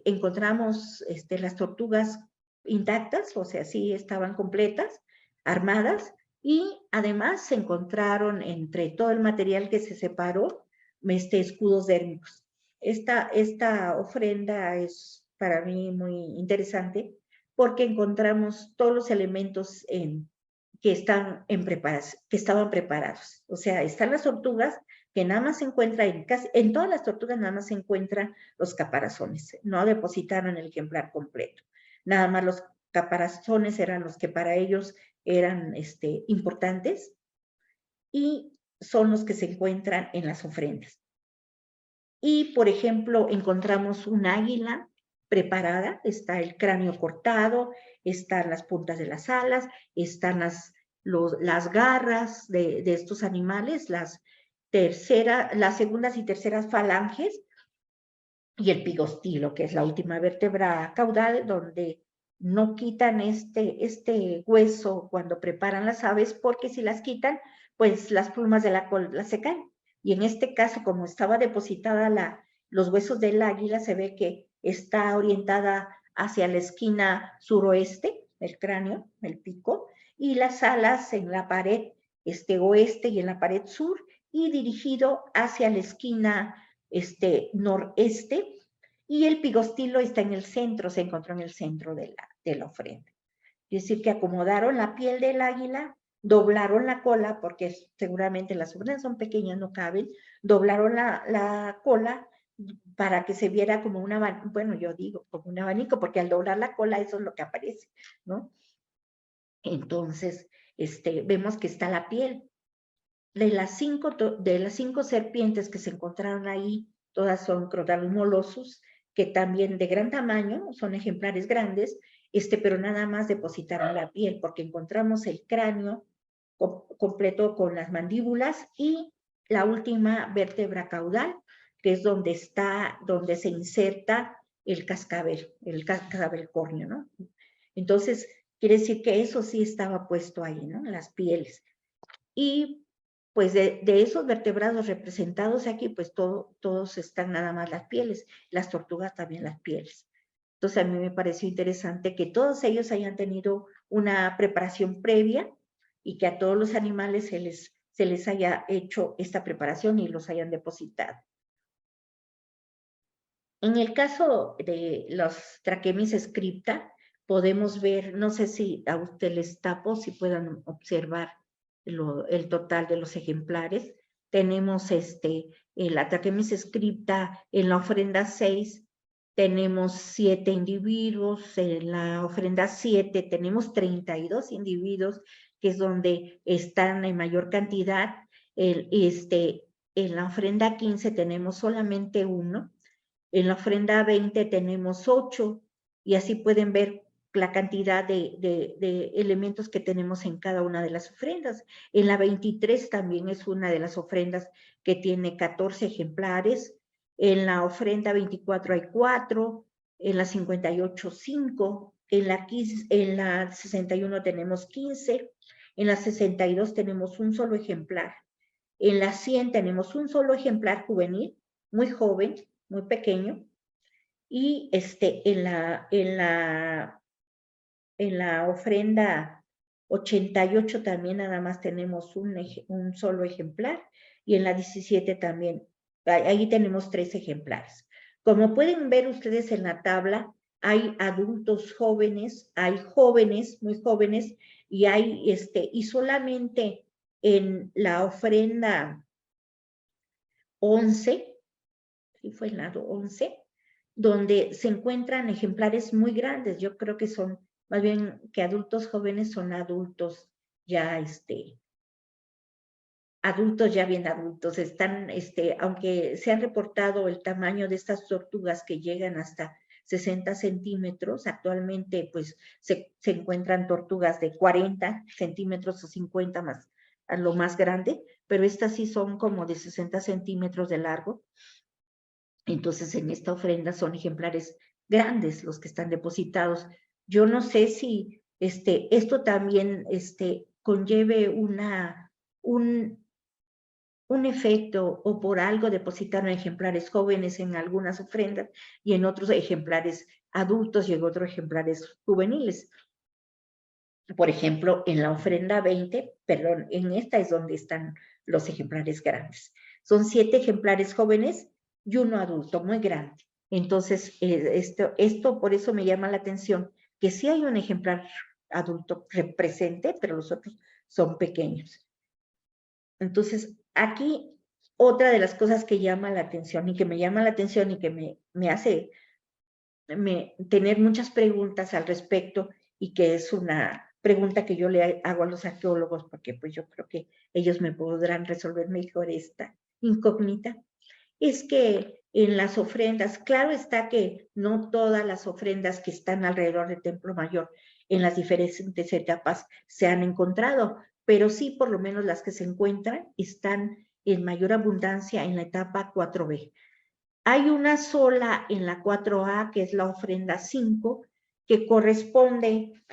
encontramos las tortugas intactas, o sea, sí estaban completas, armadas, y además se encontraron entre todo el material que se separó, escudos dérmicos. Esta ofrenda es para mí muy interesante porque encontramos todos los elementos que estaban preparados. O sea, están las tortugas, que nada más se encuentra en todas las tortugas nada más se encuentran los caparazones, no depositaron el ejemplar completo. Nada más los caparazones eran los que para ellos eran importantes y son los que se encuentran en las ofrendas. Y, por ejemplo, encontramos un águila preparada, está el cráneo cortado, están las puntas de las alas, están las garras de estos animales, las segundas y terceras falanges, y el pigostilo, que es la última vértebra caudal, donde no quitan este hueso cuando preparan las aves, porque si las quitan, pues las plumas de la cola se caen. Y en este caso, como estaba depositada los huesos del águila, se ve que está orientada hacia la esquina suroeste, el cráneo, el pico, y las alas en la pared oeste y en la pared sur, y dirigido hacia la esquina noreste, y el pigostilo está en el centro, se encontró en el centro de la ofrenda. Es decir, que acomodaron la piel del águila, doblaron la cola, porque seguramente las ofrendas son pequeñas, no caben, doblaron la cola para que se viera como un abanico, bueno, yo digo como un abanico, porque al doblar la cola eso es lo que aparece, ¿no? Entonces, vemos que está la piel. De las cinco serpientes que se encontraron ahí, todas son Crotalus molosus, que también de gran tamaño, son ejemplares grandes, pero nada más depositaron la piel, porque encontramos el cráneo completo con las mandíbulas y la última vértebra caudal, que es donde se inserta el cascabel córneo, ¿no? Entonces, quiere decir que eso sí estaba puesto ahí, ¿no? Las pieles. Y pues de esos vertebrados representados aquí, pues todos están nada más las pieles, las tortugas también las pieles. Entonces a mí me pareció interesante que todos ellos hayan tenido una preparación previa y que a todos los animales se les haya hecho esta preparación y los hayan depositado. En el caso de los Trachemis scripta, podemos ver, no sé si a usted les tapo, si puedan observar el total de los ejemplares. Tenemos la Trachemis scripta en la ofrenda 6, tenemos 7 individuos, en la ofrenda 7 tenemos 32 individuos, que es donde están en mayor cantidad. En la ofrenda 15 tenemos solamente 1, en la ofrenda 20 tenemos 8, y así pueden ver la cantidad de elementos que tenemos en cada una de las ofrendas. En la 23 también es una de las ofrendas que tiene 14 ejemplares. En la ofrenda 24 hay 4, en la 58 5, en la 61 tenemos 15, en la 62 tenemos un solo ejemplar, en la 100 tenemos un solo ejemplar juvenil, muy joven, muy pequeño, y en la ofrenda 88 también nada más tenemos un solo ejemplar, y en la 17 también, ahí tenemos 3 ejemplares. Como pueden ver ustedes en la tabla, hay adultos jóvenes, hay jóvenes, muy jóvenes, y y solamente en la ofrenda 11, ¿sí fue el lado 11? Donde se encuentran ejemplares muy grandes. Yo creo que son, más bien que adultos jóvenes son adultos ya, adultos ya bien adultos. Están, aunque se han reportado el tamaño de estas tortugas que llegan hasta 60 centímetros, actualmente pues se encuentran tortugas de 40 centímetros o 50 más, a lo más grande, pero estas sí son como de 60 centímetros de largo. Entonces, en esta ofrenda son ejemplares grandes los que están depositados. Yo no sé si esto también conlleve un efecto, o por algo depositaron ejemplares jóvenes en algunas ofrendas y en otros ejemplares adultos y en otros ejemplares juveniles. Por ejemplo, en la ofrenda 20, perdón, en esta es donde están los ejemplares grandes. Son 7 ejemplares jóvenes y uno adulto, muy grande. Entonces, esto por eso me llama la atención, que sí hay un ejemplar adulto presente, pero los otros son pequeños. Entonces, aquí otra de las cosas que llama la atención, y que me llama la atención y que me hace tener muchas preguntas al respecto, y que es una pregunta que yo le hago a los arqueólogos, porque pues yo creo que ellos me podrán resolver mejor esta incógnita, es que en las ofrendas, claro está que no todas las ofrendas que están alrededor del Templo Mayor en las diferentes etapas se han encontrado, pero sí por lo menos las que se encuentran están en mayor abundancia en la etapa 4B. Hay una sola en la 4A, que es la ofrenda 5, que corresponde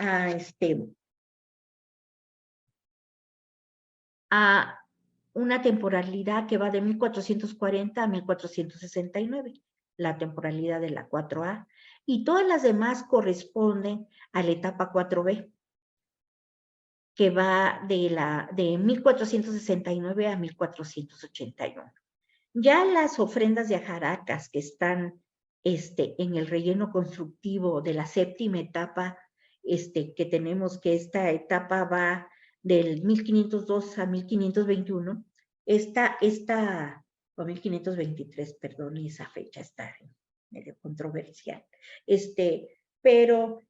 a una temporalidad que va de 1440 a 1469, la temporalidad de la 4A, y todas las demás corresponden a la etapa 4B, que va de 1469 a 1481. Ya las ofrendas de ajaracas que están en el relleno constructivo de la 7ª etapa, que tenemos, que esta etapa va del 1502 a 1521, o 1523, perdón, esa fecha está medio controversial, pero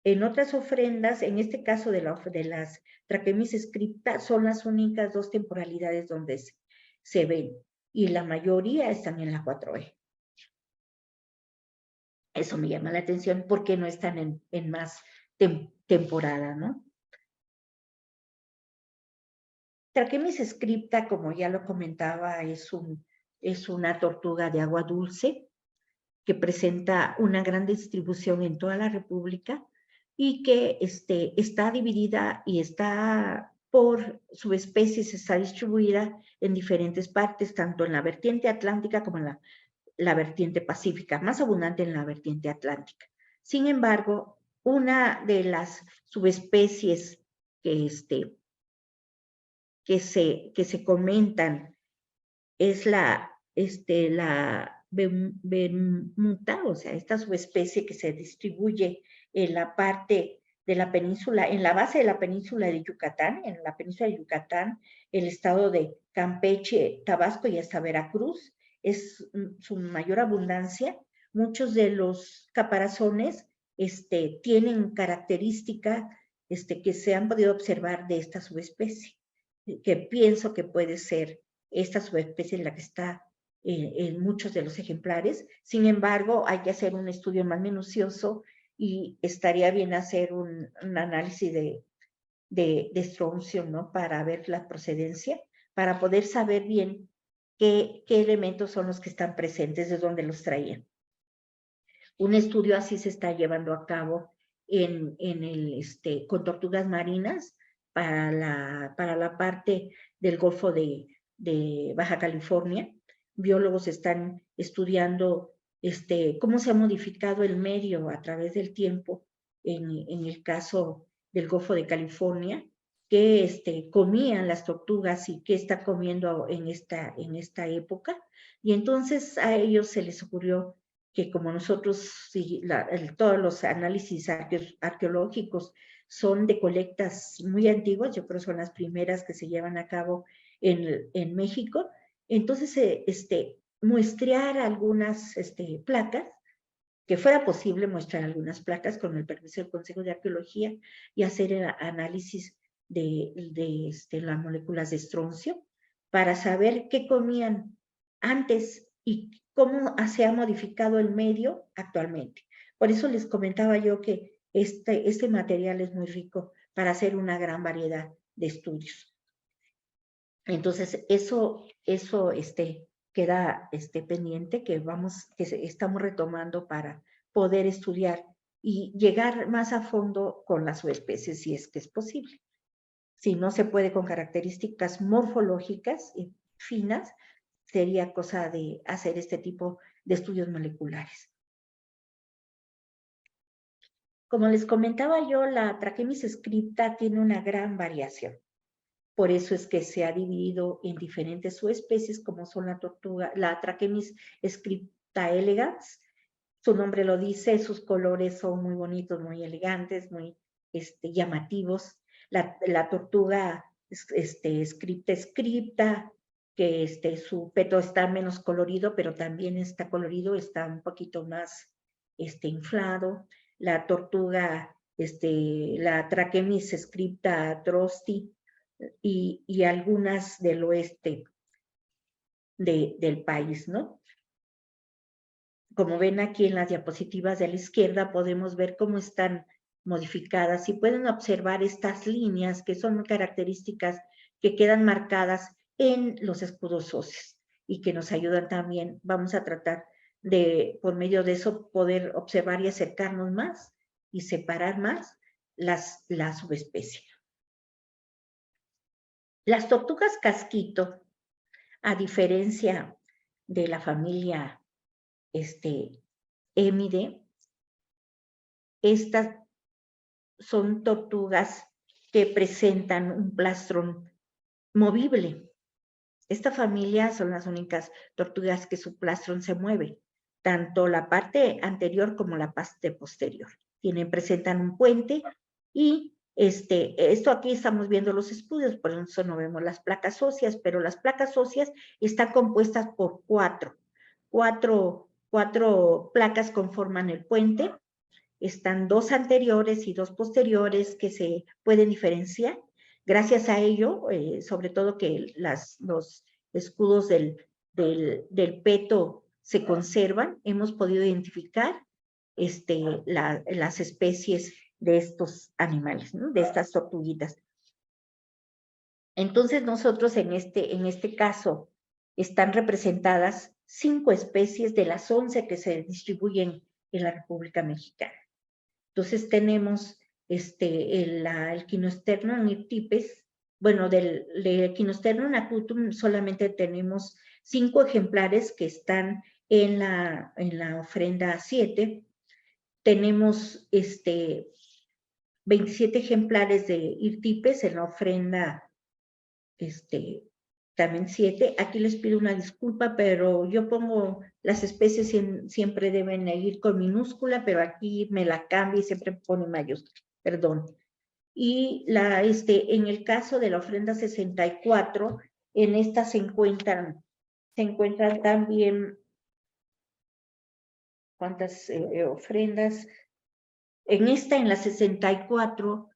en otras ofrendas, en este caso de las Trachemis scripta, son las únicas 2 temporalidades donde se ven, y la mayoría están en la 4E. Eso me llama la atención, porque no están en más temporada, ¿no? Trachemis scripta, como ya lo comentaba, es una tortuga de agua dulce que presenta una gran distribución en toda la República, y que está dividida y está por subespecies está distribuida en diferentes partes, tanto en la vertiente atlántica como en la vertiente pacífica, más abundante en la vertiente atlántica. Sin embargo, una de las subespecies que se comentan es la bermuda, o sea, esta subespecie que se distribuye en la parte de la península, en la base de la península de Yucatán, en la península de Yucatán, el estado de Campeche, Tabasco y hasta Veracruz, es su mayor abundancia. Muchos de los caparazones tienen características que se han podido observar de esta subespecie, que pienso que puede ser esta subespecie la que está en muchos de los ejemplares. Sin embargo, hay que hacer un estudio más minucioso y estaría bien hacer un análisis de estroncio, ¿no? Para ver la procedencia, para poder saber bien qué elementos son los que están presentes, de dónde los traían. Un estudio así se está llevando a cabo con tortugas marinas para la parte del Golfo de Baja California. Biólogos están estudiando cómo se ha modificado el medio a través del tiempo en el caso del Golfo de California, qué comían las tortugas y qué está comiendo en esta época. Y entonces a ellos se les ocurrió que como nosotros, todos los análisis arqueológicos son de colectas muy antiguas, yo creo que son las primeras que se llevan a cabo en México, entonces muestrear algunas placas, que fuera posible muestrar algunas placas con el permiso del Consejo de Arqueología y hacer el análisis de las moléculas de estroncio para saber qué comían antes y cómo se ha modificado el medio actualmente. Por eso les comentaba yo que este material es muy rico para hacer una gran variedad de estudios. Entonces, eso queda pendiente, que estamos retomando para poder estudiar y llegar más a fondo con las subespecies, si es que es posible. Si no se puede con características morfológicas y finas, sería cosa de hacer este tipo de estudios moleculares. Como les comentaba yo, la Trachemis scripta tiene una gran variación. Por eso es que se ha dividido en diferentes subespecies, como son la Trachemis scripta elegans. Su nombre lo dice, sus colores son muy bonitos, muy elegantes, muy llamativos. La tortuga scripta, que su peto está menos colorido, pero también está colorido, está un poquito más inflado. La tortuga, la Trachemis scripta drosti, y algunas del oeste del país, ¿no? Como ven aquí en las diapositivas de la izquierda, podemos ver cómo están modificadas y pueden observar estas líneas que son características que quedan marcadas en los escudos óseos y que nos ayudan también. Vamos a tratar de, por medio de eso, poder observar y acercarnos más y separar más la subespecie. Las tortugas casquito, a diferencia de la familia Emide, estas son tortugas que presentan un plastrón movible. Esta familia son las únicas tortugas que su plastrón se mueve, tanto la parte anterior como la parte posterior. Presentan un puente y esto aquí estamos viendo los estudios, por eso no vemos las placas óseas, pero las placas óseas están compuestas por cuatro placas conforman el puente. Están 2 anteriores y 2 posteriores que se pueden diferenciar. Gracias a ello, sobre todo que los escudos del peto se conservan, hemos podido identificar las especies de estos animales, ¿no? De estas tortuguitas. Entonces nosotros en este caso están representadas 5 especies de las 11 que se distribuyen en la República Mexicana. Entonces tenemos el Quinosternon nirtipes, bueno, del Equinosternum acutum solamente tenemos 5 ejemplares que están en la ofrenda 7. Tenemos 27 ejemplares de Irtipes en la ofrenda también 7. Aquí les pido una disculpa, pero yo pongo las especies siempre deben ir con minúscula, pero aquí me la cambio y siempre pone mayúscula, perdón. Y en el caso de la ofrenda 64, en esta se encuentran también, ¿cuántas ofrendas? En la 64,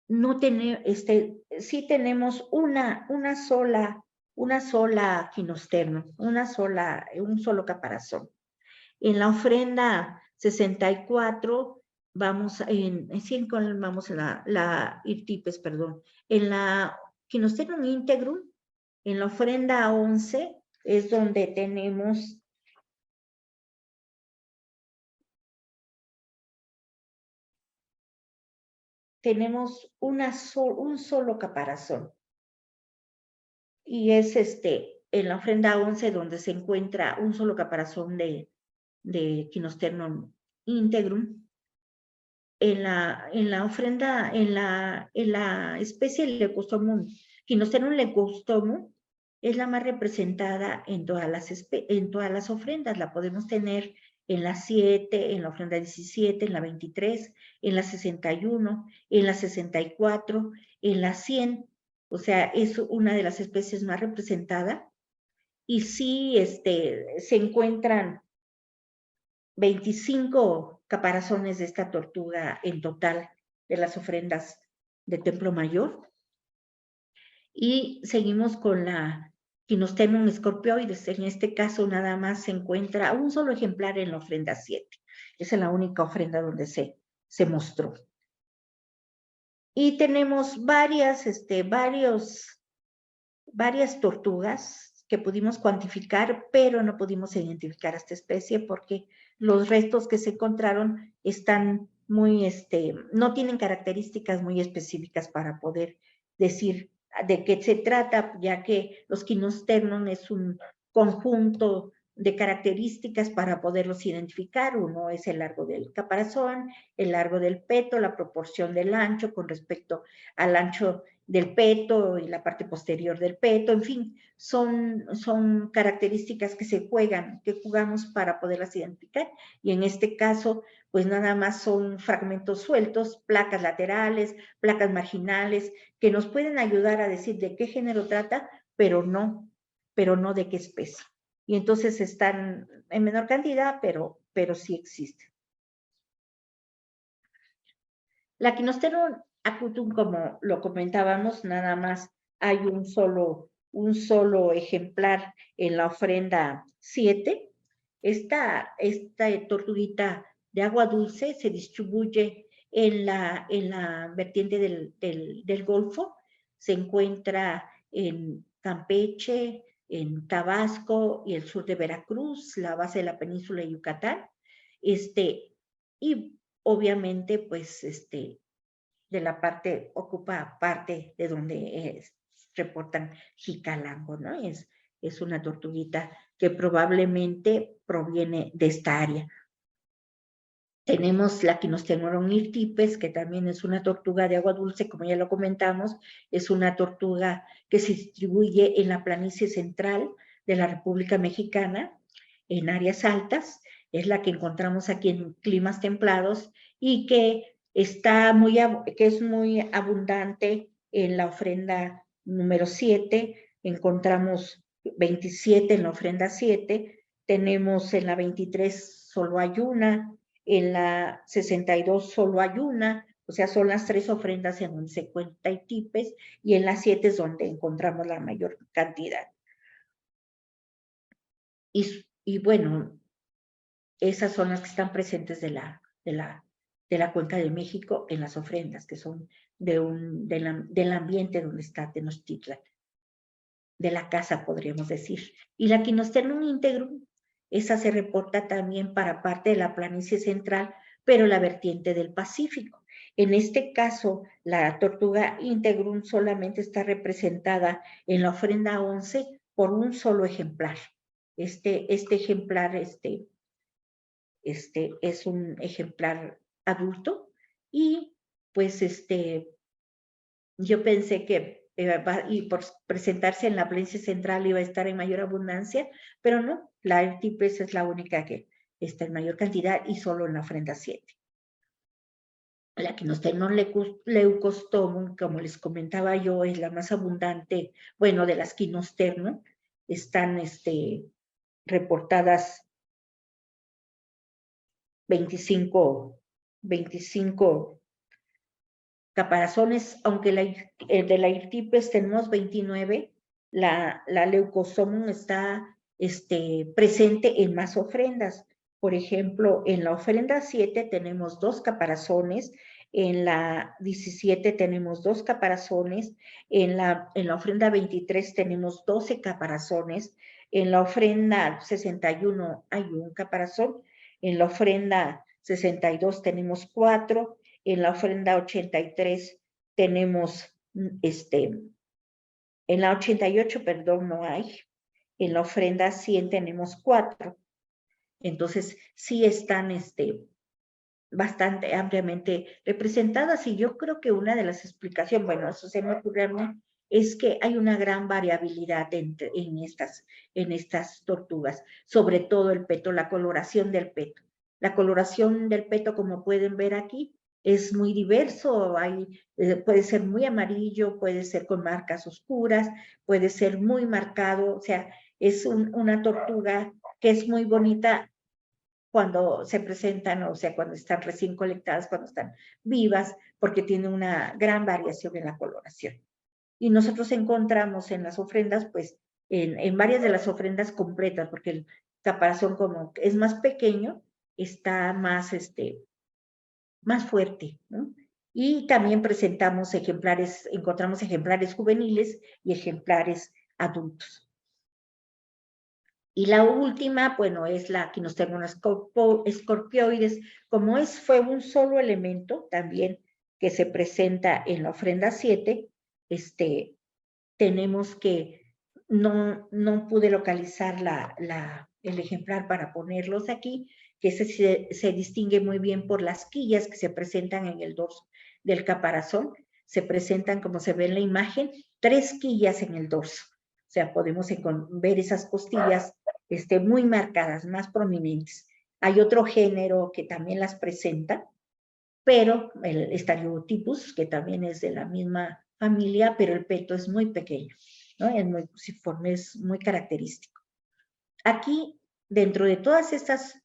no tenemos, sí tenemos una sola quinosterno, un solo caparazón. En la ofrenda 64 vamos vamos a la Irtipes, perdón. En la Quinosternum integrum, en la ofrenda 11 es donde tenemos un solo caparazón. Y es en la ofrenda 11 donde se encuentra un solo caparazón de Quinosternum integrum. En la ofrenda, en la especie Leucostomum, Quinosternum leucostomum, es la más representada en todas las ofrendas. La podemos tener en la 7, en la ofrenda 17, en la 23, en la 61, en la 64, en la 100. O sea, es una de las especies más representadas. Y sí, se encuentran 25 caparazones de esta tortuga en total de las ofrendas de Templo Mayor. Y seguimos con la Quinosternum scorpioides. En este caso nada más se encuentra un solo ejemplar en la ofrenda 7. Esa es la única ofrenda donde se mostró. Y tenemos varias tortugas que pudimos cuantificar, pero no pudimos identificar a esta especie porque los restos que se encontraron están muy, no tienen características muy específicas para poder decir de qué se trata, ya que los Quinosternum es un conjunto de características para poderlos identificar. Uno es el largo del caparazón, el largo del peto, la proporción del ancho con respecto al ancho del peto y la parte posterior del peto, en fin, son características que jugamos para poderlas identificar, y en este caso, pues nada más son fragmentos sueltos, placas laterales, placas marginales, que nos pueden ayudar a decir de qué género trata, pero no de qué especie. Y entonces están en menor cantidad, pero sí existen. La Quinosternum acutum, como lo comentábamos, nada más hay un solo ejemplar en la ofrenda 7. Esta tortuguita de agua dulce se distribuye en la vertiente del Golfo. Se encuentra en Campeche, en Tabasco y el sur de Veracruz, la base de la península de Yucatán. Y obviamente, pues, de la parte, ocupa parte de donde reportan Jicalango, ¿no? Es una tortuguita que probablemente proviene de esta área. Tenemos la Quinosternum irtipes, que también es una tortuga de agua dulce, como ya lo comentamos, es una tortuga que se distribuye en la planicie central de la República Mexicana, en áreas altas, es la que encontramos aquí en climas templados y que es muy abundante en la ofrenda número 7, encontramos 27 en la ofrenda 7, tenemos en la 23 solo hay una, en la 62 solo hay una, o sea, son las 3 ofrendas en donde se encuentran Irtipes, y en la 7 es donde encontramos la mayor cantidad. Y bueno, esas son las que están presentes de la Cuenca de México en las ofrendas, que son del ambiente donde está Tenochtitlan, de la casa, podríamos decir. Y la Quinosternum integrum, esa se reporta también para parte de la planicie central, pero la vertiente del Pacífico. En este caso, la tortuga integrum solamente está representada en la ofrenda 11 por un solo ejemplar. Este ejemplar es un ejemplar adulto y pues yo pensé que y por presentarse en la planicie central iba a estar en mayor abundancia, pero no, la Airtipes es la única que está en mayor cantidad y solo en la ofrenda 7. La Quinosternon leucostomum, como les comentaba yo, es la más abundante, bueno, de las Quinosternon. Están reportadas 25 caparazones, aunque de la Airtipes tenemos 29, la leucostomum está presente en más ofrendas. Por ejemplo, en la ofrenda 7 tenemos 2 caparazones, en la 17 tenemos 2 caparazones, en la ofrenda 23 tenemos 12 caparazones, en la ofrenda 61 hay un caparazón, en la ofrenda 62 tenemos 4, en la ofrenda 83 tenemos, en la 88, perdón, no hay, en la ofrenda 100 tenemos 4. Entonces, sí están bastante ampliamente representadas y yo creo que una de las explicaciones, bueno, eso se me ocurre a mí, es que hay una gran variabilidad en estas tortugas, sobre todo el peto, la coloración del peto. La coloración del peto, como pueden ver aquí, es muy diverso, puede ser muy amarillo, puede ser con marcas oscuras, puede ser muy marcado, o sea, es una tortuga que es muy bonita cuando se presentan, o sea, cuando están recién colectadas, cuando están vivas, porque tiene una gran variación en la coloración. Y nosotros encontramos en las ofrendas, pues, en varias de las ofrendas completas, porque el caparazón como es más pequeño, está más fuerte, ¿no? Y también encontramos ejemplares juveniles y ejemplares adultos. Y la última, bueno, es la Quinosternon scorpioides. Como fue un solo elemento también que se presenta en la ofrenda 7, tenemos que no pude localizar el ejemplar para ponerlos aquí, que se distingue muy bien por las quillas que se presentan en el dorso del caparazón. Se presentan, como se ve en la imagen, 3 quillas en el dorso. O sea, podemos ver esas costillas muy marcadas, más prominentes. Hay otro género que también las presenta, pero el Stariotipus, que también es de la misma familia, pero el peto es muy pequeño, ¿no? Es muy cruciforme, es muy característico. Aquí, dentro de todas estas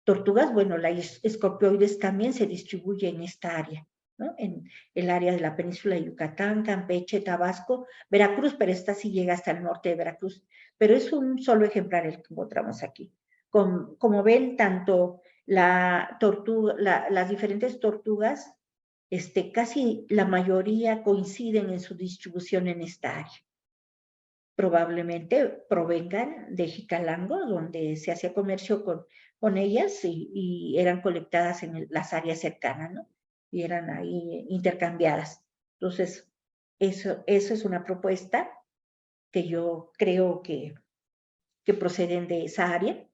tortugas, bueno, la Scorpioides también se distribuye en esta área, ¿no? En el área de la península de Yucatán, Campeche, Tabasco, Veracruz, pero esta sí llega hasta el norte de Veracruz, pero es un solo ejemplar el que encontramos aquí. Como ven, tanto las diferentes tortugas, casi la mayoría coinciden en su distribución en esta área. Probablemente provengan de Jicalango, donde se hacía comercio con ellas y eran colectadas en las áreas cercanas, ¿no? Y eran ahí intercambiadas. Entonces, eso es una propuesta que yo creo que proceden de esa área.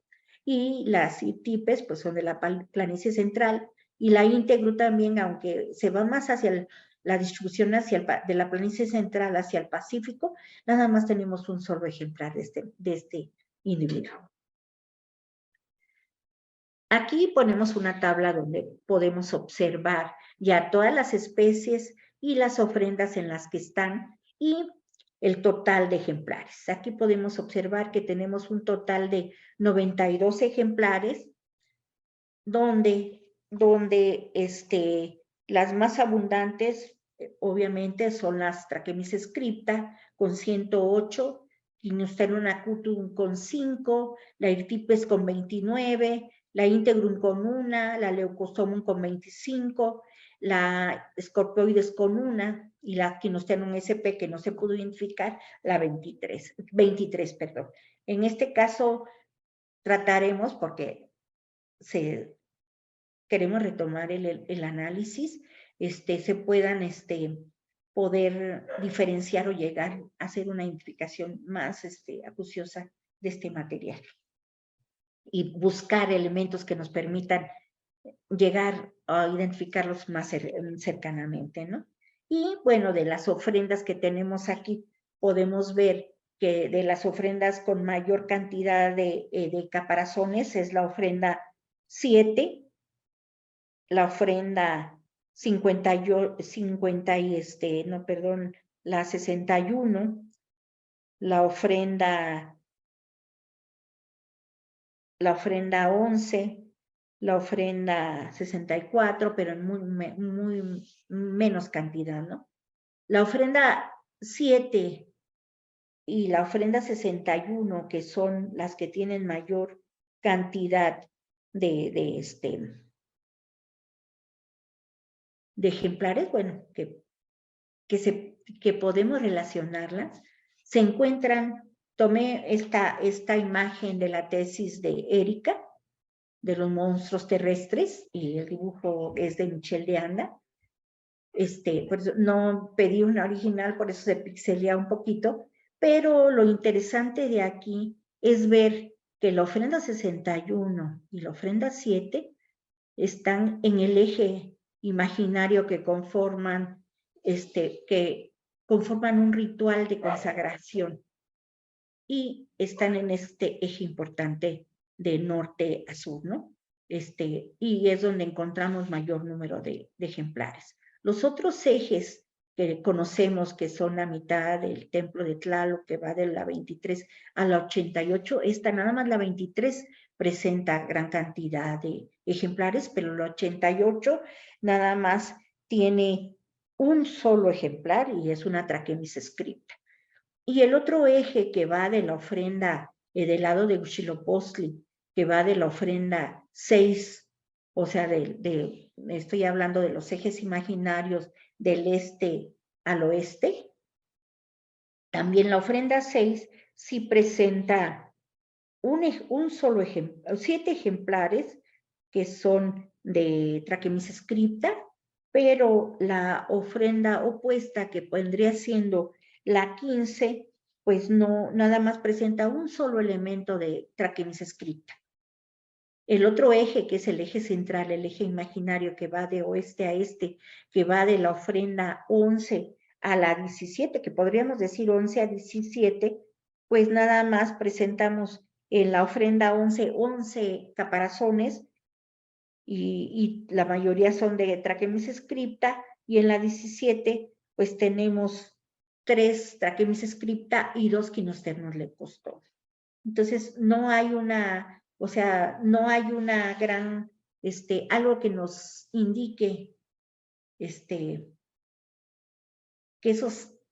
Y las ITIPES, pues son de la planicie central, y la íntegro también, aunque se va más hacia la distribución de la planicie central hacia el Pacífico, nada más tenemos un solo ejemplar de este individuo. Aquí ponemos una tabla donde podemos observar ya todas las especies y las ofrendas en las que están y el total de ejemplares. Aquí podemos observar que tenemos un total de 92 ejemplares, donde las más abundantes, obviamente, son las Trachemis scripta, con 108, Quinosternon acutum con 5, la Airtipes con 29, la Integrum con 1, la Leucostomum con 25, la Scorpioides con 1, y la Quinosternon sp, que no se pudo identificar, la 23, perdón. En este caso, trataremos, porque queremos retomar el análisis, se puedan poder diferenciar o llegar a hacer una identificación más acuciosa de este material y buscar elementos que nos permitan llegar a identificarlos más cercanamente, ¿no? Y bueno, de las ofrendas que tenemos aquí, podemos ver que de las ofrendas con mayor cantidad de caparazones es la ofrenda 7, la ofrenda 50 y no, perdón, la 61, la ofrenda 11, la ofrenda 64, pero en muy menos cantidad, ¿no? La ofrenda 7 y la ofrenda 61, que son las que tienen mayor cantidad de ejemplares, bueno, que podemos relacionarlas, se encuentran, tomé esta imagen de la tesis de Erika, de los monstruos terrestres, y el dibujo es de Michel de Anda. Por eso no pedí una original, por eso se pixelea un poquito, pero lo interesante de aquí es ver que la ofrenda 61 y la ofrenda 7 están en el eje imaginario que conforman un ritual de consagración y están en este eje importante de norte a sur, ¿no? Y es donde encontramos mayor número de ejemplares. Los otros ejes que conocemos, que son la mitad del templo de Tlaloc, que va de la 23 a la 88, nada más la 23 presenta gran cantidad de ejemplares, pero la 88 nada más tiene un solo ejemplar y es una Trachemis scripta. Y el otro eje que va de la ofrenda del lado de Huitzilopochtli, que va de la ofrenda 6, o sea, estoy hablando de los ejes imaginarios del este al oeste. También la ofrenda 6 sí presenta un solo ejemplar, 7 ejemplares que son de Trachemis scripta, pero la ofrenda opuesta, que vendría siendo la 15, pues no, nada más presenta un solo elemento de Trachemis scripta. El otro eje, que es el eje central, el eje imaginario que va de oeste a este, que va de la ofrenda 11 a la 17, que podríamos decir 11 a 17, pues nada más presentamos en la ofrenda 11 caparazones y la mayoría son de Trachemis scripta, y en la 17 pues tenemos 3 Trachemis scripta y 2 Quinosternos leptos. Entonces no hay no hay una gran, algo que nos indique, que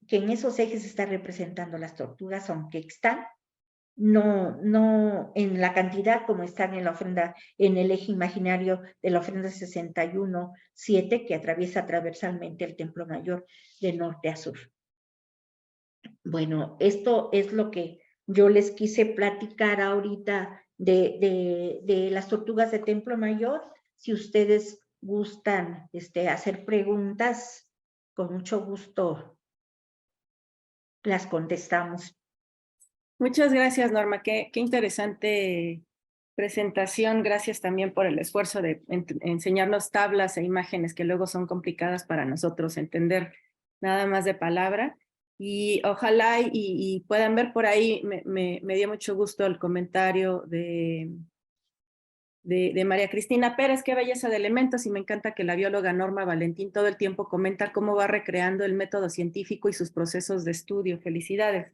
en esos ejes está representando las tortugas, aunque están, no en la cantidad como están en la ofrenda, en el eje imaginario de la ofrenda 61-7, que atraviesa transversalmente el Templo Mayor de norte a sur. Bueno, esto es lo que yo les quise platicar ahorita de las tortugas de Templo Mayor. Si ustedes gustan hacer preguntas, con mucho gusto las contestamos. Muchas gracias, Norma. Qué interesante presentación. Gracias también por el esfuerzo de enseñarnos tablas e imágenes que luego son complicadas para nosotros entender nada más de palabra. Y ojalá y puedan ver por ahí, me dio mucho gusto el comentario de María Cristina Pérez, qué belleza de elementos, y me encanta que la bióloga Norma Valentín todo el tiempo comenta cómo va recreando el método científico y sus procesos de estudio. Felicidades.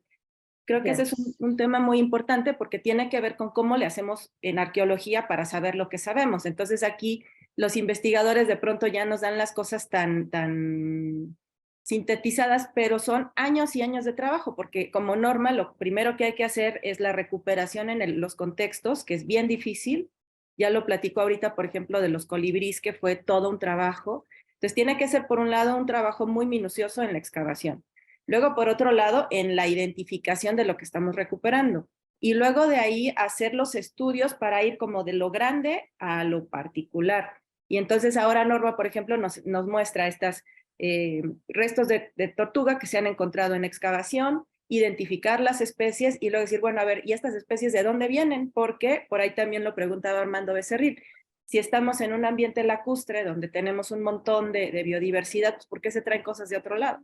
Creo que ese es un tema muy importante porque tiene que ver con cómo le hacemos en arqueología para saber lo que sabemos. Entonces aquí los investigadores de pronto ya nos dan las cosas tan sintetizadas, pero son años y años de trabajo, porque como Norma lo primero que hay que hacer es la recuperación en los contextos, que es bien difícil. Ya lo platicó ahorita, por ejemplo, de los colibríes, que fue todo un trabajo. Entonces tiene que ser, por un lado, un trabajo muy minucioso en la excavación. Luego, por otro lado, en la identificación de lo que estamos recuperando. Y luego de ahí hacer los estudios para ir como de lo grande a lo particular. Y entonces ahora Norma, por ejemplo, nos muestra estos restos de tortuga que se han encontrado en excavación, identificar las especies y luego decir, bueno, a ver, ¿y estas especies de dónde vienen? Porque por ahí también lo preguntaba Armando Becerril. Si estamos en un ambiente lacustre donde tenemos un montón de biodiversidad, pues ¿por qué se traen cosas de otro lado?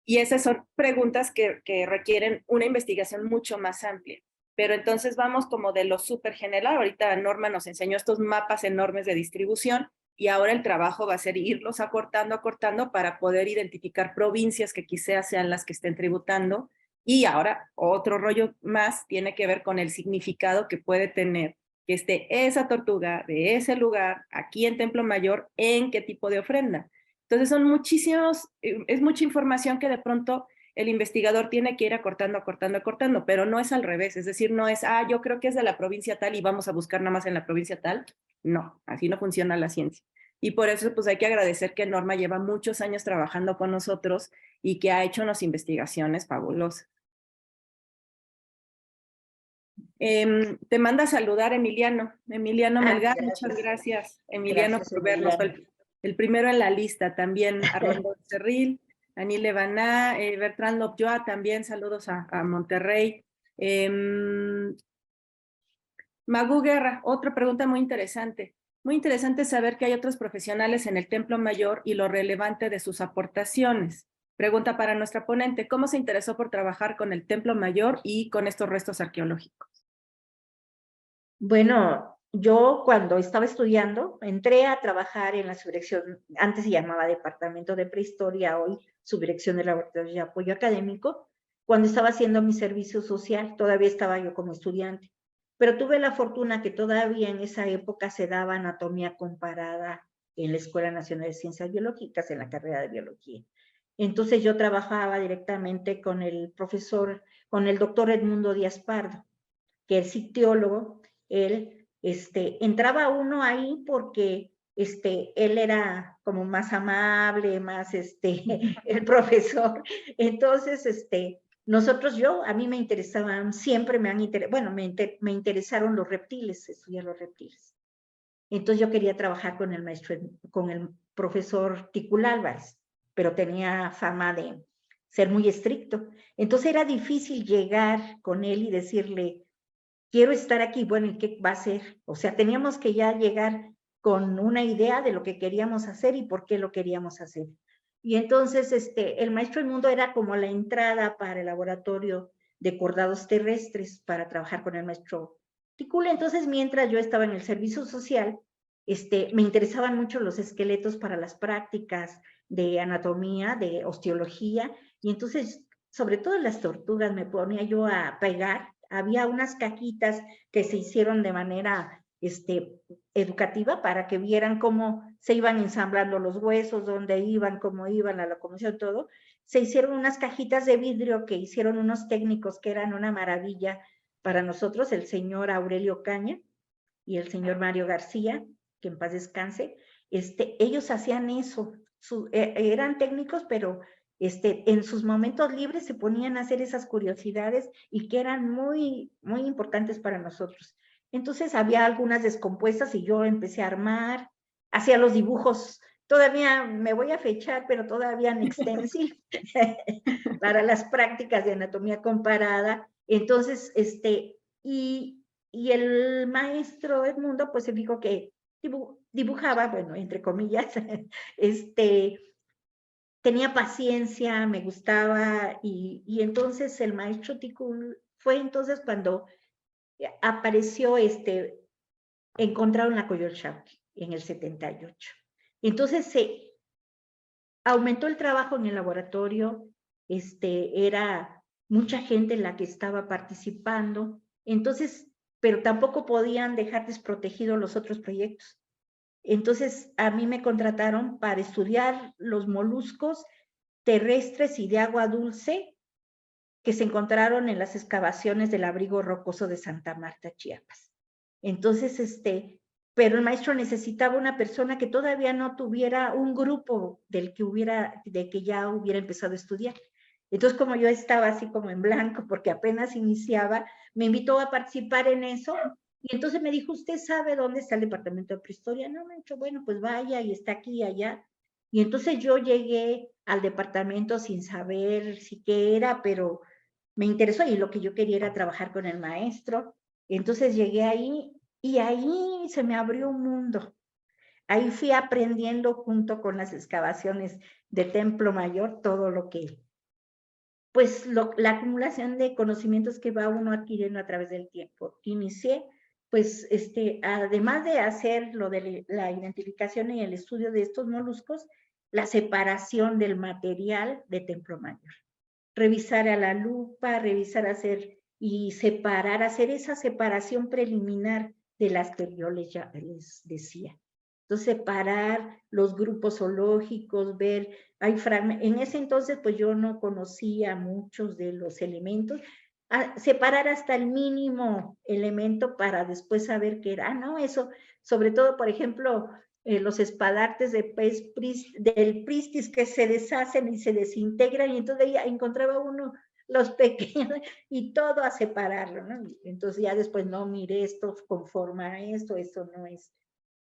Y esas son preguntas que requieren una investigación mucho más amplia. Pero entonces vamos como de lo súper general. Ahorita Norma nos enseñó estos mapas enormes de distribución y ahora el trabajo va a ser irlos acortando para poder identificar provincias que quizás sean las que estén tributando. Y ahora otro rollo más tiene que ver con el significado que puede tener que esté esa tortuga de ese lugar, aquí en Templo Mayor, en qué tipo de ofrenda. Entonces son muchísimos, es mucha información que de pronto el investigador tiene que ir acortando, pero no es al revés, es decir, no es, yo creo que es de la provincia tal y vamos a buscar nada más en la provincia tal. No, así no funciona la ciencia. Y por eso pues hay que agradecer que Norma lleva muchos años trabajando con nosotros y que ha hecho unas investigaciones fabulosas. Te manda a saludar Emiliano Melgar, gracias. muchas gracias Emiliano Gracias, por vernos. Emiliano. El primero en la lista, también Armando Cerril, Anil Levaná, Bertrand Lobjoa, también saludos a Monterrey. Magu Guerra, otra pregunta muy interesante. Muy interesante saber que hay otros profesionales en el Templo Mayor y lo relevante de sus aportaciones. Pregunta para nuestra ponente, ¿cómo se interesó por trabajar con el Templo Mayor y con estos restos arqueológicos? Bueno, yo cuando estaba estudiando, entré a trabajar en la subdirección, antes se llamaba Departamento de Prehistoria, hoy Subdirección de Laboratorios de Apoyo Académico, cuando estaba haciendo mi servicio social, todavía estaba yo como estudiante, pero tuve la fortuna que todavía en esa época se daba anatomía comparada en la Escuela Nacional de Ciencias Biológicas, en la carrera de biología. Entonces yo trabajaba directamente con el profesor, con el doctor Edmundo Díaz Pardo, que es ictiólogo. Él, entraba uno ahí porque él era como más amable, más, el profesor. Entonces, nosotros, a mí me interesaban, siempre me han interesado, bueno, me interesaron los reptiles, estudié los reptiles. Entonces yo quería trabajar con el maestro, con el profesor Ticul Álvarez, pero tenía fama de ser muy estricto. Entonces era difícil llegar con él y decirle, quiero estar aquí, bueno, ¿y qué va a hacer? O sea, teníamos que ya llegar con una idea de lo que queríamos hacer y por qué lo queríamos hacer. Y entonces, el maestro del mundo era como la entrada para el laboratorio de cordados terrestres para trabajar con el maestro Ticul. Entonces, mientras yo estaba en el servicio social, me interesaban mucho los esqueletos para las prácticas de anatomía, de osteología, y entonces, sobre todo las tortugas, me ponía yo a pegar. Había unas cajitas que se hicieron de manera educativa para que vieran cómo se iban ensamblando los huesos, dónde iban, cómo iban, la locomoción, todo. Se hicieron unas cajitas de vidrio que hicieron unos técnicos que eran una maravilla para nosotros, el señor Aurelio Caña y el señor Mario García, que en paz descanse. Ellos hacían eso, eran técnicos, pero en sus momentos libres se ponían a hacer esas curiosidades y que eran muy, muy importantes para nosotros. Entonces había algunas descompuestas y yo empecé a armar, hacía los dibujos, todavía me voy a fechar, pero todavía en extensil para las prácticas de anatomía comparada. Entonces, y el maestro Edmundo, pues se dijo que dibujaba, bueno, entre comillas, tenía paciencia, me gustaba, y entonces el maestro Ticul fue entonces cuando apareció, encontraron la Coyolxauhqui en el 78. Entonces se aumentó el trabajo en el laboratorio, era mucha gente la que estaba participando, entonces, pero tampoco podían dejar desprotegidos los otros proyectos. Entonces, a mí me contrataron para estudiar los moluscos terrestres y de agua dulce que se encontraron en las excavaciones del abrigo rocoso de Santa Marta, Chiapas. Entonces, pero el maestro necesitaba una persona que todavía no tuviera un grupo de que ya hubiera empezado a estudiar. Entonces, como yo estaba así como en blanco, porque apenas iniciaba, me invitó a participar en eso, Y entonces me dijo, ¿usted sabe dónde está el departamento de prehistoria? No, me dijo, bueno, pues vaya y está aquí y allá. Y entonces yo llegué al departamento sin saber si qué era, pero me interesó y lo que yo quería era trabajar con el maestro. Entonces llegué ahí y ahí se me abrió un mundo. Ahí fui aprendiendo junto con las excavaciones de Templo Mayor todo lo que, pues la acumulación de conocimientos que va uno adquiriendo a través del tiempo. Inicié, pues, además de hacer lo de la identificación y el estudio de estos moluscos, la separación del material de Templo Mayor. Revisar a la lupa, revisar, hacer y separar, hacer esa separación preliminar de las que yo les decía. Entonces, separar los grupos zoológicos, ver, en ese entonces pues yo no conocía muchos de los elementos, separar hasta el mínimo elemento para después saber qué era, ¿no? Eso, sobre todo, por ejemplo, los espadartes del pristis que se deshacen y se desintegran, y entonces ahí encontraba uno los pequeños y todo a separarlo, ¿no? Entonces ya después, no, mire, esto conforma esto no es.